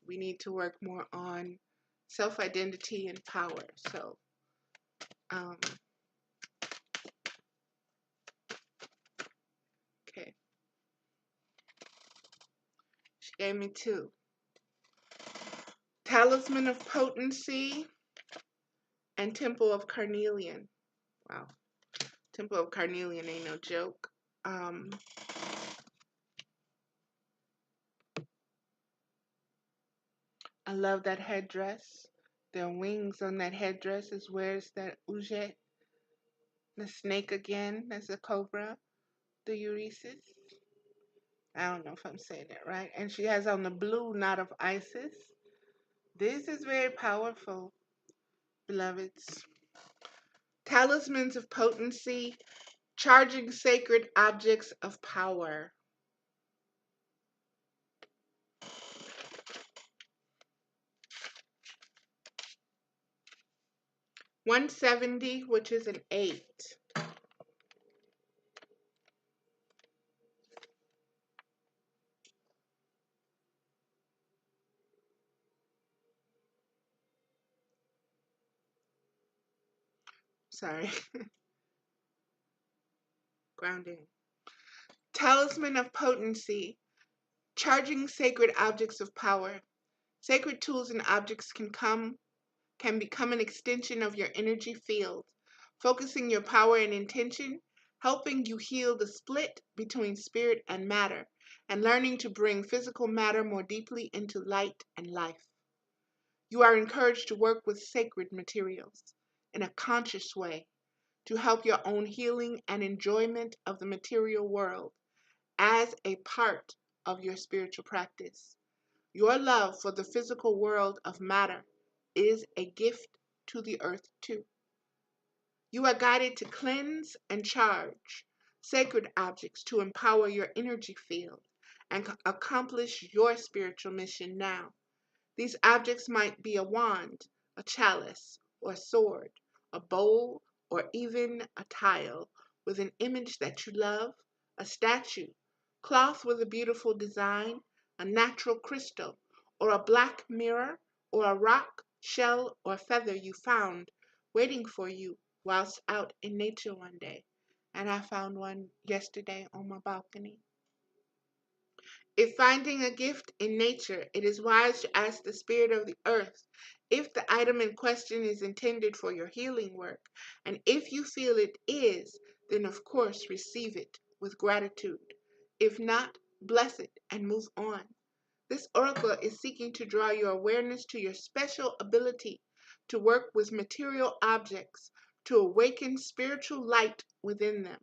Speaker 1: We need to work more on self-identity and power. So, okay. She gave me 2. Talisman of Potency and Temple of Carnelian. Wow. Temple of Carnelian ain't no joke. I love that headdress. There are wings on that headdress. Where's that Ujet? The snake again. That's a cobra. The Euresis. I don't know if I'm saying that right. And she has on the blue knot of Isis. This is very powerful, beloveds. Talismans of Potency, charging sacred objects of power. 170, which is an 8. Sorry. Grounding. Talisman of Potency, charging sacred objects of power. Sacred tools and objects can become an extension of your energy field, focusing your power and intention, helping you heal the split between spirit and matter, and learning to bring physical matter more deeply into light and life. You are encouraged to work with sacred materials in a conscious way to help your own healing and enjoyment of the material world as a part of your spiritual practice. Your love for the physical world of matter is a gift to the earth too. You are guided to cleanse and charge sacred objects to empower your energy field and accomplish your spiritual mission now. These objects might be a wand, a chalice, or a sword, a bowl, or even a tile with an image that you love, a statue, cloth with a beautiful design, a natural crystal, or a black mirror, or a rock, shell, or feather you found waiting for you whilst out in nature one day. And I found one yesterday on my balcony. If finding a gift in nature, it is wise to ask the spirit of the earth if the item in question is intended for your healing work. And if you feel it is, then of course receive it with gratitude. If not, bless it and move on. This oracle is seeking to draw your awareness to your special ability to work with material objects to awaken spiritual light within them.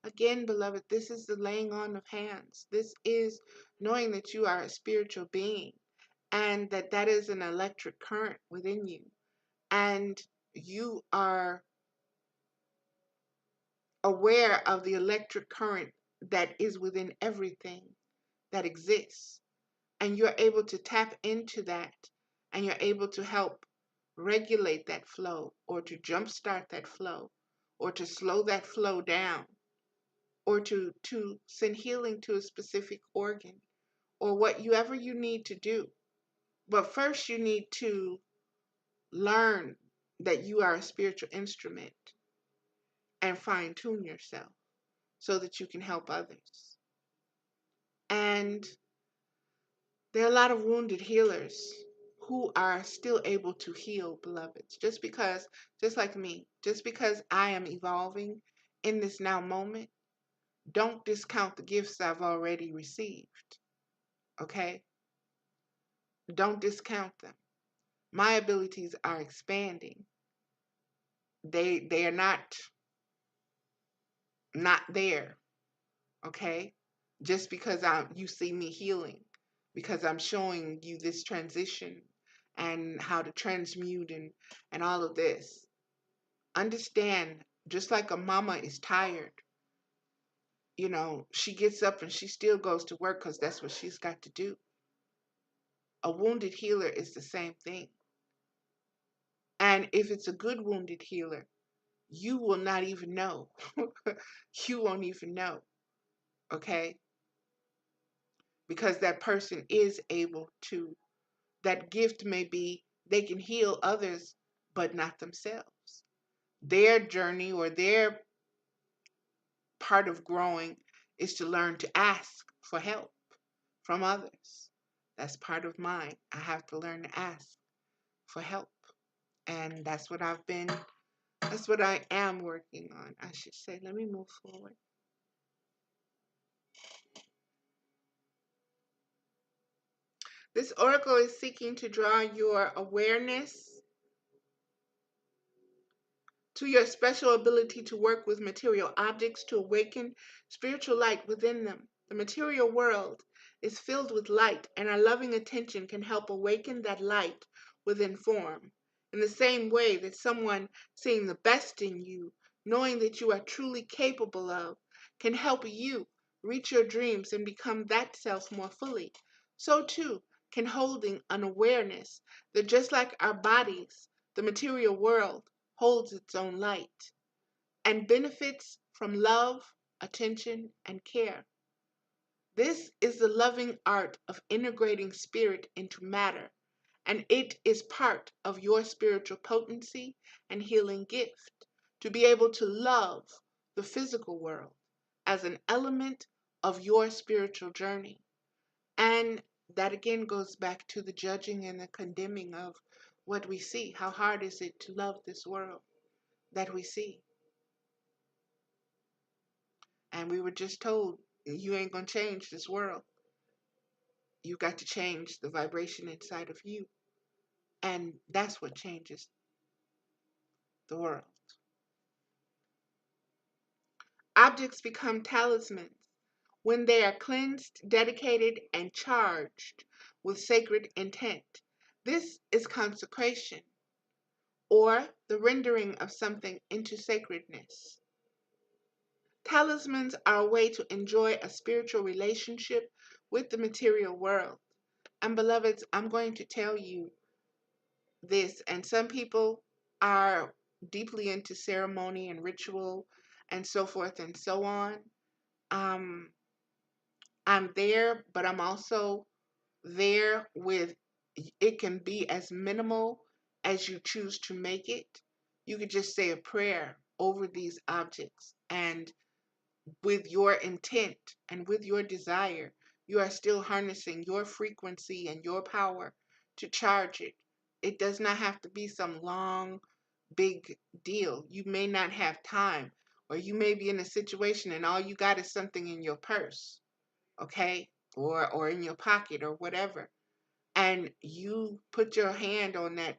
Speaker 1: Again, beloved, this is the laying on of hands. This is knowing that you are a spiritual being and that that is an electric current within you. And you are aware of the electric current that is within everything that exists. And you're able to tap into that, and you're able to help regulate that flow, or to jumpstart that flow, or to slow that flow down, or to send healing to a specific organ, or whatever you need to do. But first, you need to learn that you are a spiritual instrument and fine tune yourself so that you can help others. And there are a lot of wounded healers who are still able to heal, beloveds. Just like me, just because I am evolving in this now moment, don't discount the gifts I've already received. Okay? Don't discount them. My abilities are expanding. They are not there. Okay? Just because you see me healing, because I'm showing you this transition and how to transmute and all of this. Understand, just like a mama is tired, she gets up and she still goes to work because that's what she's got to do. A wounded healer is the same thing. And if it's a good wounded healer, you will not even know. You won't even know. Okay? Because that person is able to. That gift may be they can heal others, but not themselves. Their journey or their part of growing is to learn to ask for help from others. That's part of mine. I have to learn to ask for help. And that's what I am working on, I should say. Let me move forward. This oracle is seeking to draw your awareness to your special ability to work with material objects to awaken spiritual light within them. The material world is filled with light, and our loving attention can help awaken that light within form. In the same way that someone seeing the best in you, knowing that you are truly capable of, can help you reach your dreams and become that self more fully, so too can holding an awareness that just like our bodies, the material world holds its own light and benefits from love, attention, and care. This is the loving art of integrating spirit into matter, and it is part of your spiritual potency and healing gift to be able to love the physical world as an element of your spiritual journey. And that again goes back to the judging and the condemning of what we see. How hard is it to love this world that we see? And we were just told, you ain't going to change this world. You got to change the vibration inside of you. And that's what changes the world. Objects become talismans when they are cleansed, dedicated, and charged with sacred intent. This is consecration, or the rendering of something into sacredness. Talismans are a way to enjoy a spiritual relationship with the material world. And beloveds, I'm going to tell you this, and some people are deeply into ceremony and ritual and so forth and so on. Um, I'm there, but I'm also there with it can be as minimal as you choose to make it. You could just say a prayer over these objects, and with your intent and with your desire, you are still harnessing your frequency and your power to charge it. It does not have to be some long, big deal. You may not have time, or you may be in a situation and all you got is something in your purse, okay? Or in your pocket or whatever. And you put your hand on that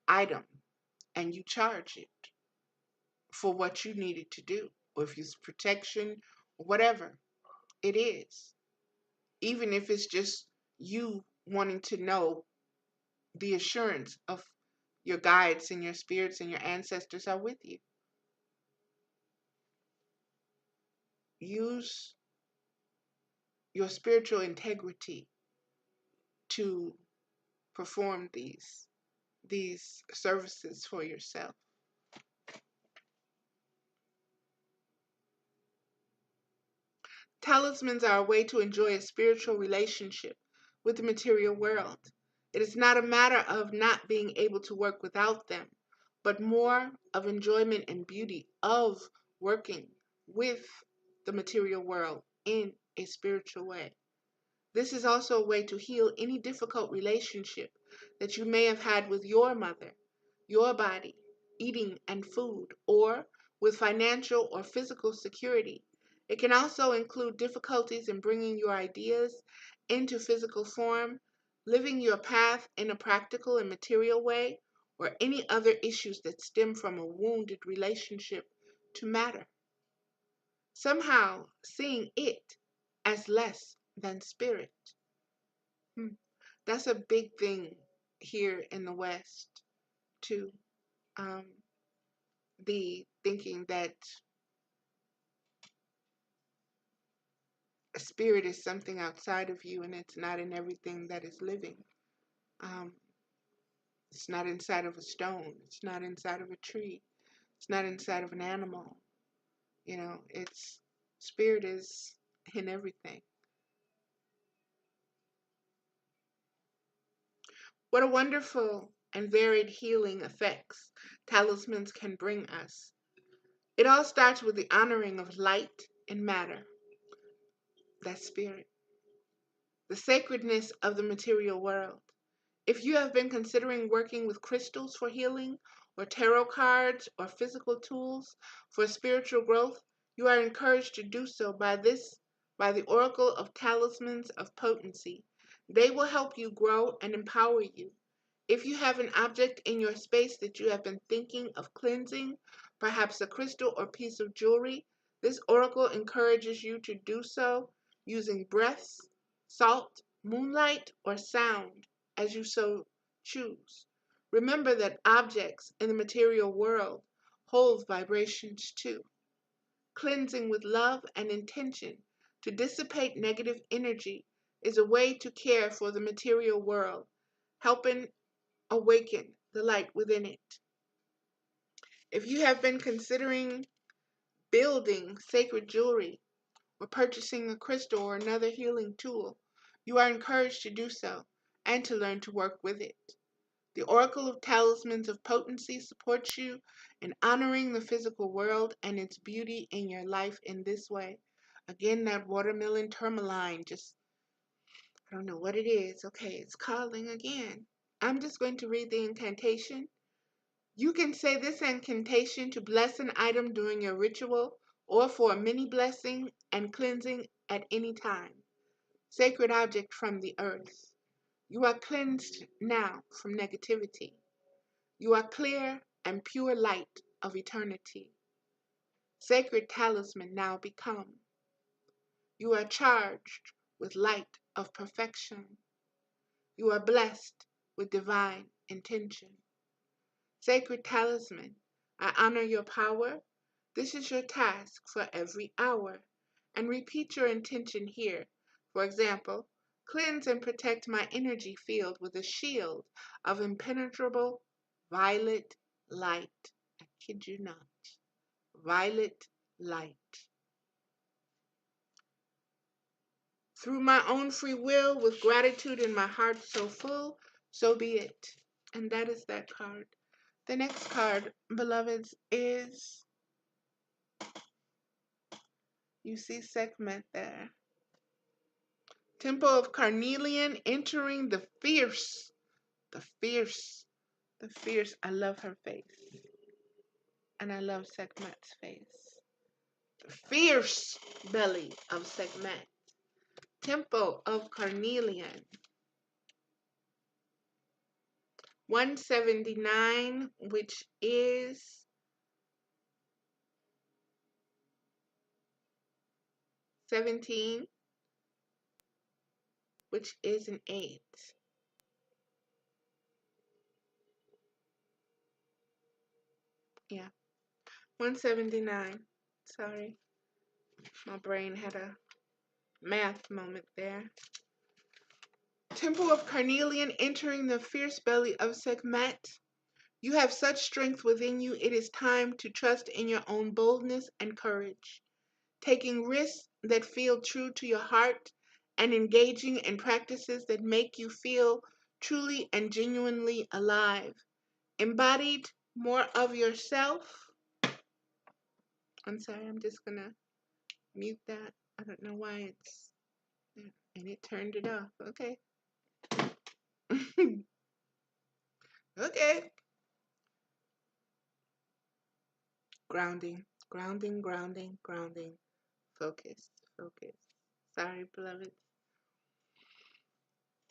Speaker 1: item and you charge it for what you needed to do. or if it's protection, or whatever it is. Even if it's just you wanting to know the assurance of your guides and your spirits and your ancestors are with you. Use your spiritual integrity to perform these services for yourself. Talismans are a way to enjoy a spiritual relationship with the material world. It is not a matter of not being able to work without them, but more of enjoyment and beauty of working with the material world in a spiritual way. This is also a way to heal any difficult relationship that you may have had with your mother, your body, eating and food, or with financial or physical security. It can also include difficulties in bringing your ideas into physical form, living your path in a practical and material way, or any other issues that stem from a wounded relationship to matter. Somehow seeing it as less than spirit. Hmm. That's a big thing here in the West, too. Um, the thinking that a spirit is something outside of you and it's not in everything that is living. Um, it's not inside of a stone. It's not inside of a tree. It's not inside of an animal. It's spirit is in everything. What a wonderful and varied healing effects talismans can bring us. It all starts with the honoring of light and matter, that spirit, the sacredness of the material world. If you have been considering working with crystals for healing, or tarot cards, or physical tools for spiritual growth, you are encouraged to do so by the Oracle of Talismans of Potency. They will help you grow and empower you. If you have an object in your space that you have been thinking of cleansing, perhaps a crystal or piece of jewelry, this oracle encourages you to do so using breaths, salt, moonlight, or sound, as you so choose. Remember that objects in the material world hold vibrations too. Cleansing with love and intention to dissipate negative energy is a way to care for the material world, helping awaken the light within it. If you have been considering building sacred jewelry or purchasing a crystal or another healing tool, you are encouraged to do so and to learn to work with it. The Oracle of Talismans of Potency supports you in honoring the physical world and its beauty in your life in this way. Again, that watermelon tourmaline, I don't know what it is. Okay, it's calling again. I'm just going to read the incantation. You can say this incantation to bless an item during your ritual or for a mini blessing and cleansing at any time. Sacred object from the earth. You are cleansed now from negativity. You are clear and pure light of eternity. Sacred talisman now become. You are charged with light of perfection. You are blessed with divine intention. Sacred talisman, I honor your power. This is your task for every hour. And repeat your intention here. For example, cleanse and protect my energy field with a shield of impenetrable violet light. I kid you not. Violet light. Through my own free will, with gratitude in my heart so full, so be it. And that is that card. The next card, beloveds, is, you see Sekhmet there. Temple of Carnelian entering the fierce, the fierce, the fierce. I love her face. And I love Sekhmet's face. The fierce belly of Sekhmet. Temple of Carnelian. 179, which is 17, which is an 8. Yeah, 179. Sorry, my brain had a math moment there. Temple of Carnelian entering the fierce belly of Sekhmet. You have such strength within you, it is time to trust in your own boldness and courage, taking risks that feel true to your heart and engaging in practices that make you feel truly and genuinely alive. Embodied more of yourself. I'm sorry, I'm just gonna mute that. I don't know why it's, and it turned it off. Okay. Okay. Grounding, grounding, grounding, grounding. Focus, focus. Sorry, beloved.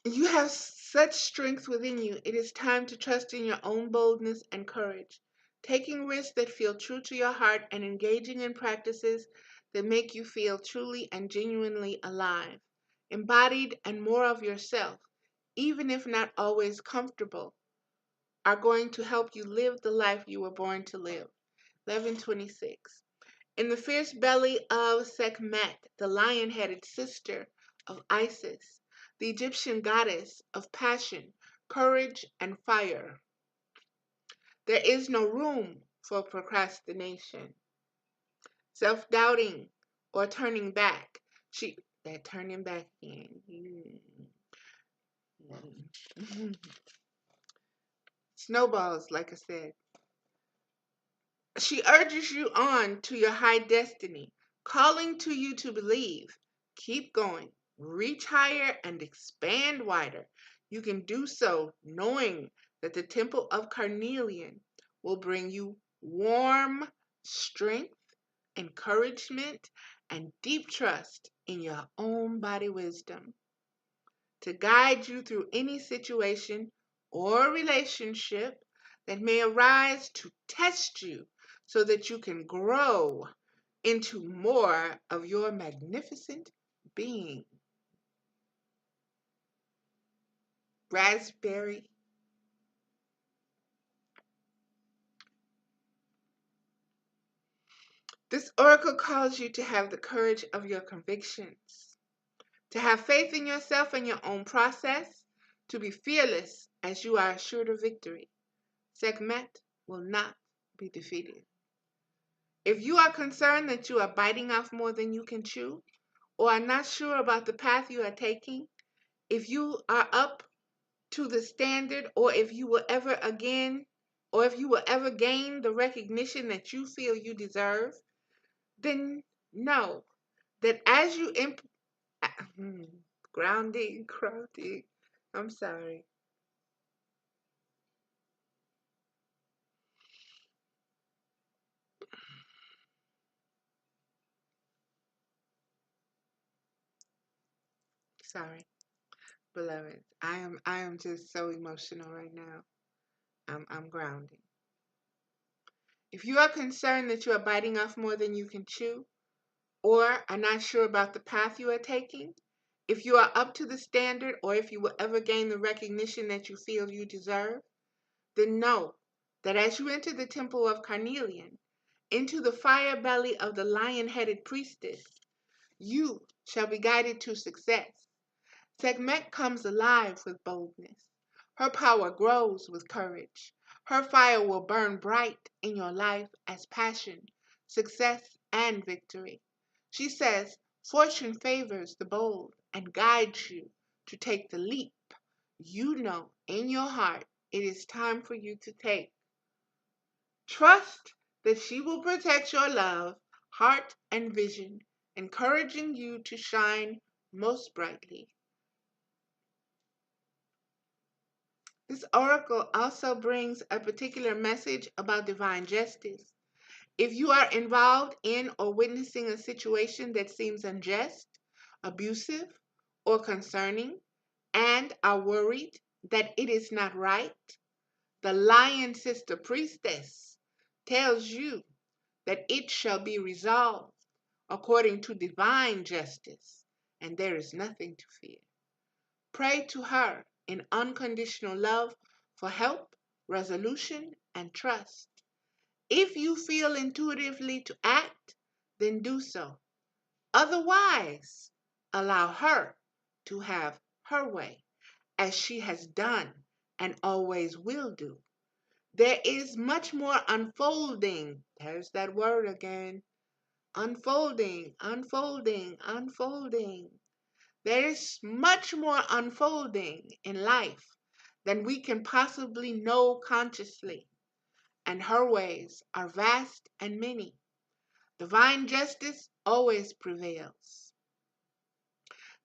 Speaker 1: You have such strength within you. It is time to trust in your own boldness and courage, taking risks that feel true to your heart and engaging in practices that make you feel truly and genuinely alive, embodied and more of yourself, even if not always comfortable, are going to help you live the life you were born to live. 1126. In the fierce belly of Sekhmet, the lion-headed sister of Isis, the Egyptian goddess of passion, courage, and fire, there is no room for procrastination, self-doubting, or turning back. That turning back in. Snowballs, like I said. She urges you on to your high destiny, calling to you to believe. Keep going, reach higher, and expand wider. You can do so knowing that the Temple of Carnelian will bring you warm strength, encouragement, and deep trust in your own body wisdom to guide you through any situation or relationship that may arise to test you so that you can grow into more of your magnificent being. Raspberry. This oracle calls you to have the courage of your convictions, to have faith in yourself and your own process, to be fearless as you are assured of victory. Sekhmet will not be defeated. If you are concerned that you are biting off more than you can chew, or are not sure about the path you are taking, if you are up to the standard, or if you will ever gain the recognition that you feel you deserve, then know that as you grounding, grounding. I'm sorry. Sorry, beloved. I am just so emotional right now. I'm grounding. If you are concerned that you are biting off more than you can chew, or are not sure about the path you are taking, if you are up to the standard, or if you will ever gain the recognition that you feel you deserve, then know that as you enter the Temple of Carnelian, into the fire belly of the lion-headed priestess, you shall be guided to success. Sekhmet comes alive with boldness. Her power grows with courage. Her fire will burn bright in your life as passion, success, and victory. She says, fortune favors the bold and guides you to take the leap you know in your heart it is time for you to take. Trust that she will protect your love, heart, and vision, encouraging you to shine most brightly. This oracle also brings a particular message about divine justice. If you are involved in or witnessing a situation that seems unjust, abusive, or concerning, and are worried that it is not right, the lion sister priestess tells you that it shall be resolved according to divine justice, and there is nothing to fear. Pray to her in unconditional love for help, resolution, and trust. If you feel intuitively to act, then do so. Otherwise, allow her to have her way, as she has done and always will do. There is much more unfolding. There's that word again. Unfolding, unfolding, unfolding. There is much more unfolding in life than we can possibly know consciously, and her ways are vast and many. Divine justice always prevails.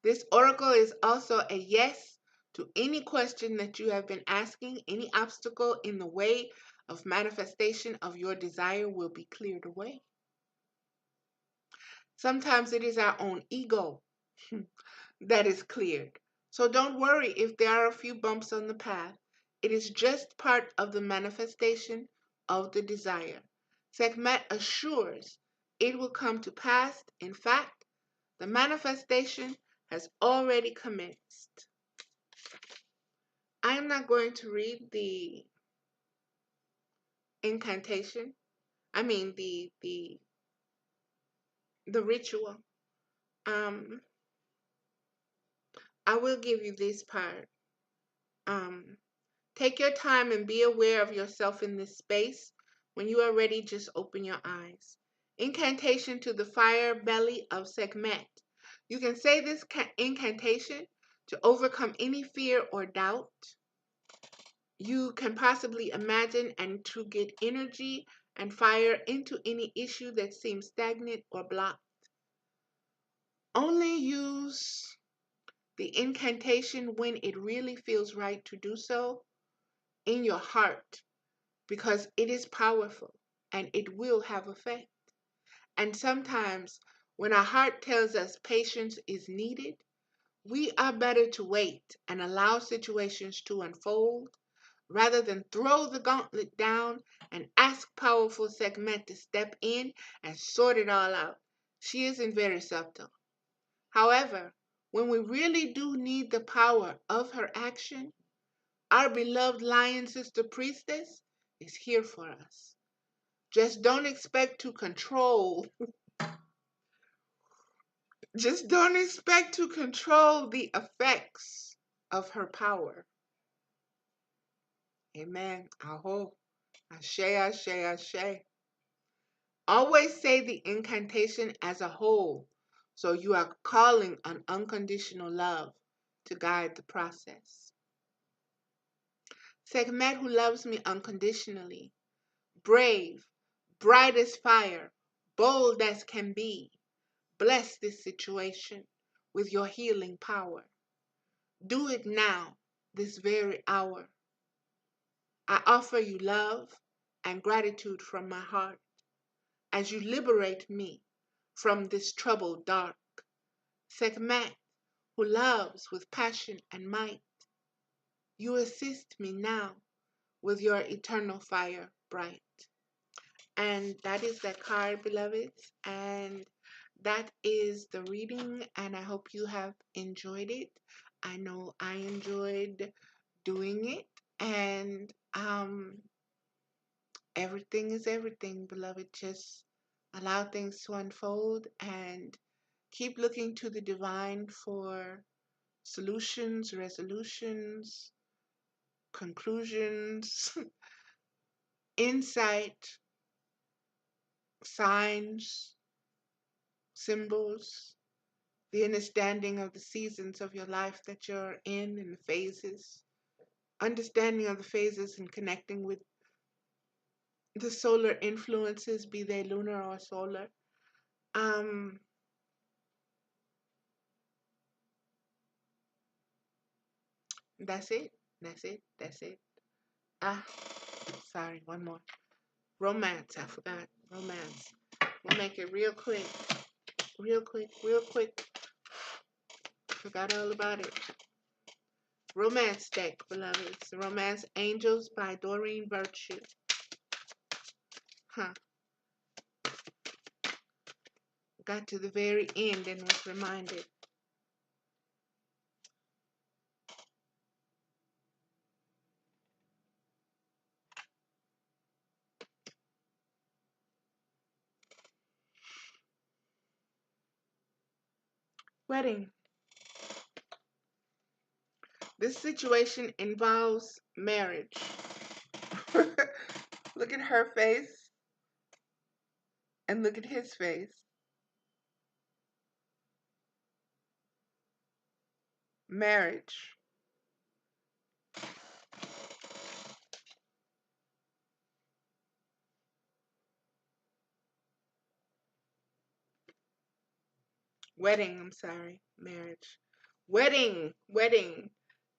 Speaker 1: This oracle is also a yes to any question that you have been asking. Any obstacle in the way of manifestation of your desire will be cleared away. Sometimes it is our own ego that is cleared. So don't worry if there are a few bumps on the path. It is just part of the manifestation of the desire. Sekhmet assures it will come to pass. In fact, the manifestation has already commenced. I am not going to read the incantation. I mean the ritual. Um, I will give you this part. Um, Take your time and be aware of yourself in this space. When you are ready, just open your eyes. Incantation to the fire belly of Sekhmet. You can say this incantation to overcome any fear or doubt you can possibly imagine and to get energy and fire into any issue that seems stagnant or blocked. Only use the incantation when it really feels right to do so in your heart, because it is powerful and it will have effect. And sometimes when our heart tells us patience is needed, we are better to wait and allow situations to unfold rather than throw the gauntlet down and ask powerful Sekhmet to step in and sort it all out. She isn't very subtle. However, when we really do need the power of her action, our beloved lion sister priestess is here for us. Just don't expect to control. Just don't expect to control the effects of her power. Amen. Aho. Ashe, ashe, ashe. Always say the incantation as a whole, so you are calling on unconditional love to guide the process. Sekhmet, who loves me unconditionally, brave, bright as fire, bold as can be, bless this situation with your healing power. Do it now, this very hour. I offer you love and gratitude from my heart as you liberate me from this troubled dark. Sekhmet, who loves with passion and might, you assist me now with your eternal fire bright. And that is that card, beloveds. And that is the reading. And I hope you have enjoyed it. I know I enjoyed doing it. And everything is everything, beloved. Just allow things to unfold and keep looking to the divine for solutions, resolutions, conclusions, insight, signs, symbols, the understanding of the seasons of your life that you're in and the phases, understanding of the phases and connecting with the solar influences, be they lunar or solar. That's it. That's it. That's it. Ah, sorry, one more. Romance. I forgot. Romance. We'll make it real quick. Real quick. Real quick. Forgot all about it. Romance deck, beloveds. Romance Angels by Doreen Virtue. Huh. got to the very end and was reminded. Wedding. This situation involves marriage. Look at her face and look at his face. Marriage. Wedding, I'm sorry. Marriage. Wedding. Wedding.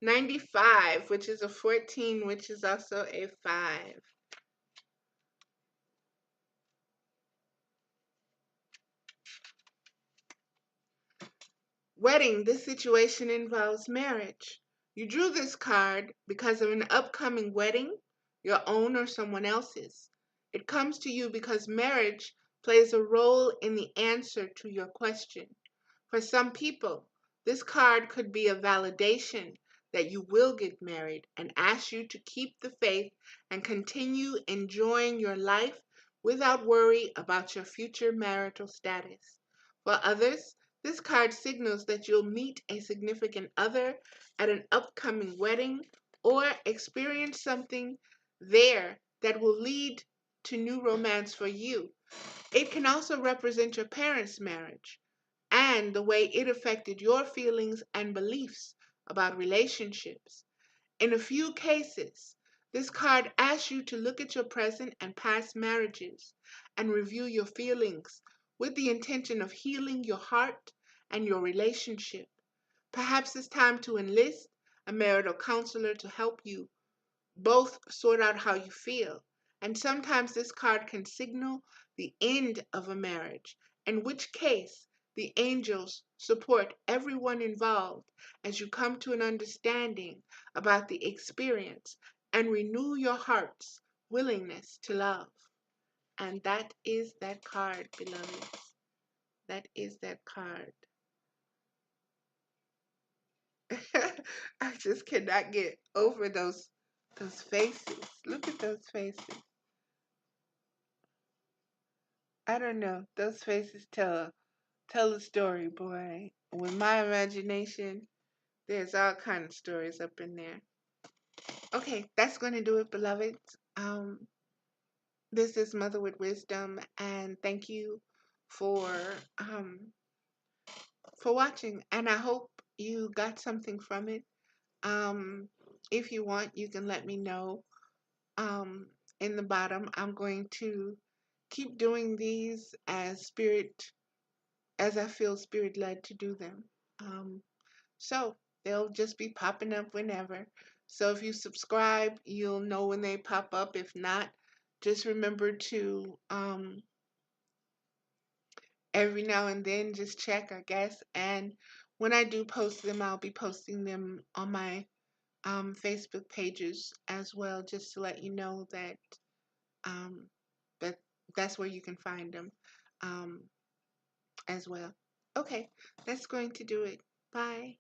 Speaker 1: 95, which is a 14, which is also a 5. Wedding, this situation involves marriage. You drew this card because of an upcoming wedding, your own or someone else's. It comes to you because marriage plays a role in the answer to your question. For some people, this card could be a validation that you will get married and ask you to keep the faith and continue enjoying your life without worry about your future marital status. For others, this card signals that you'll meet a significant other at an upcoming wedding or experience something there that will lead to new romance for you. It can also represent your parents' marriage and the way it affected your feelings and beliefs about relationships. In a few cases, this card asks you to look at your present and past marriages and review your feelings with the intention of healing your heart and your relationship. Perhaps it's time to enlist a marital counselor to help you both sort out how you feel. And sometimes this card can signal the end of a marriage, in which case the angels support everyone involved as you come to an understanding about the experience and renew your heart's willingness to love. And that is that card, beloveds. That is that card. I just cannot get over those faces. Look at those faces. I don't know. Those faces tell a story, boy. With my imagination, there's all kind of stories up in there. Okay, that's going to do it, beloveds. This is Mother with Wisdom, and thank you for um for watching. And I hope you got something from it. Um, if you want, you can let me know. In the bottom, I'm going to keep doing these as I feel spirit led to do them. So they'll just be popping up whenever. So if you subscribe, you'll know when they pop up. If not, just remember to every now and then just check, I guess. And when I do post them, I'll be posting them on my Facebook pages as well, just to let you know that um, that that's where you can find them um, as well. Okay, that's going to do it. Bye.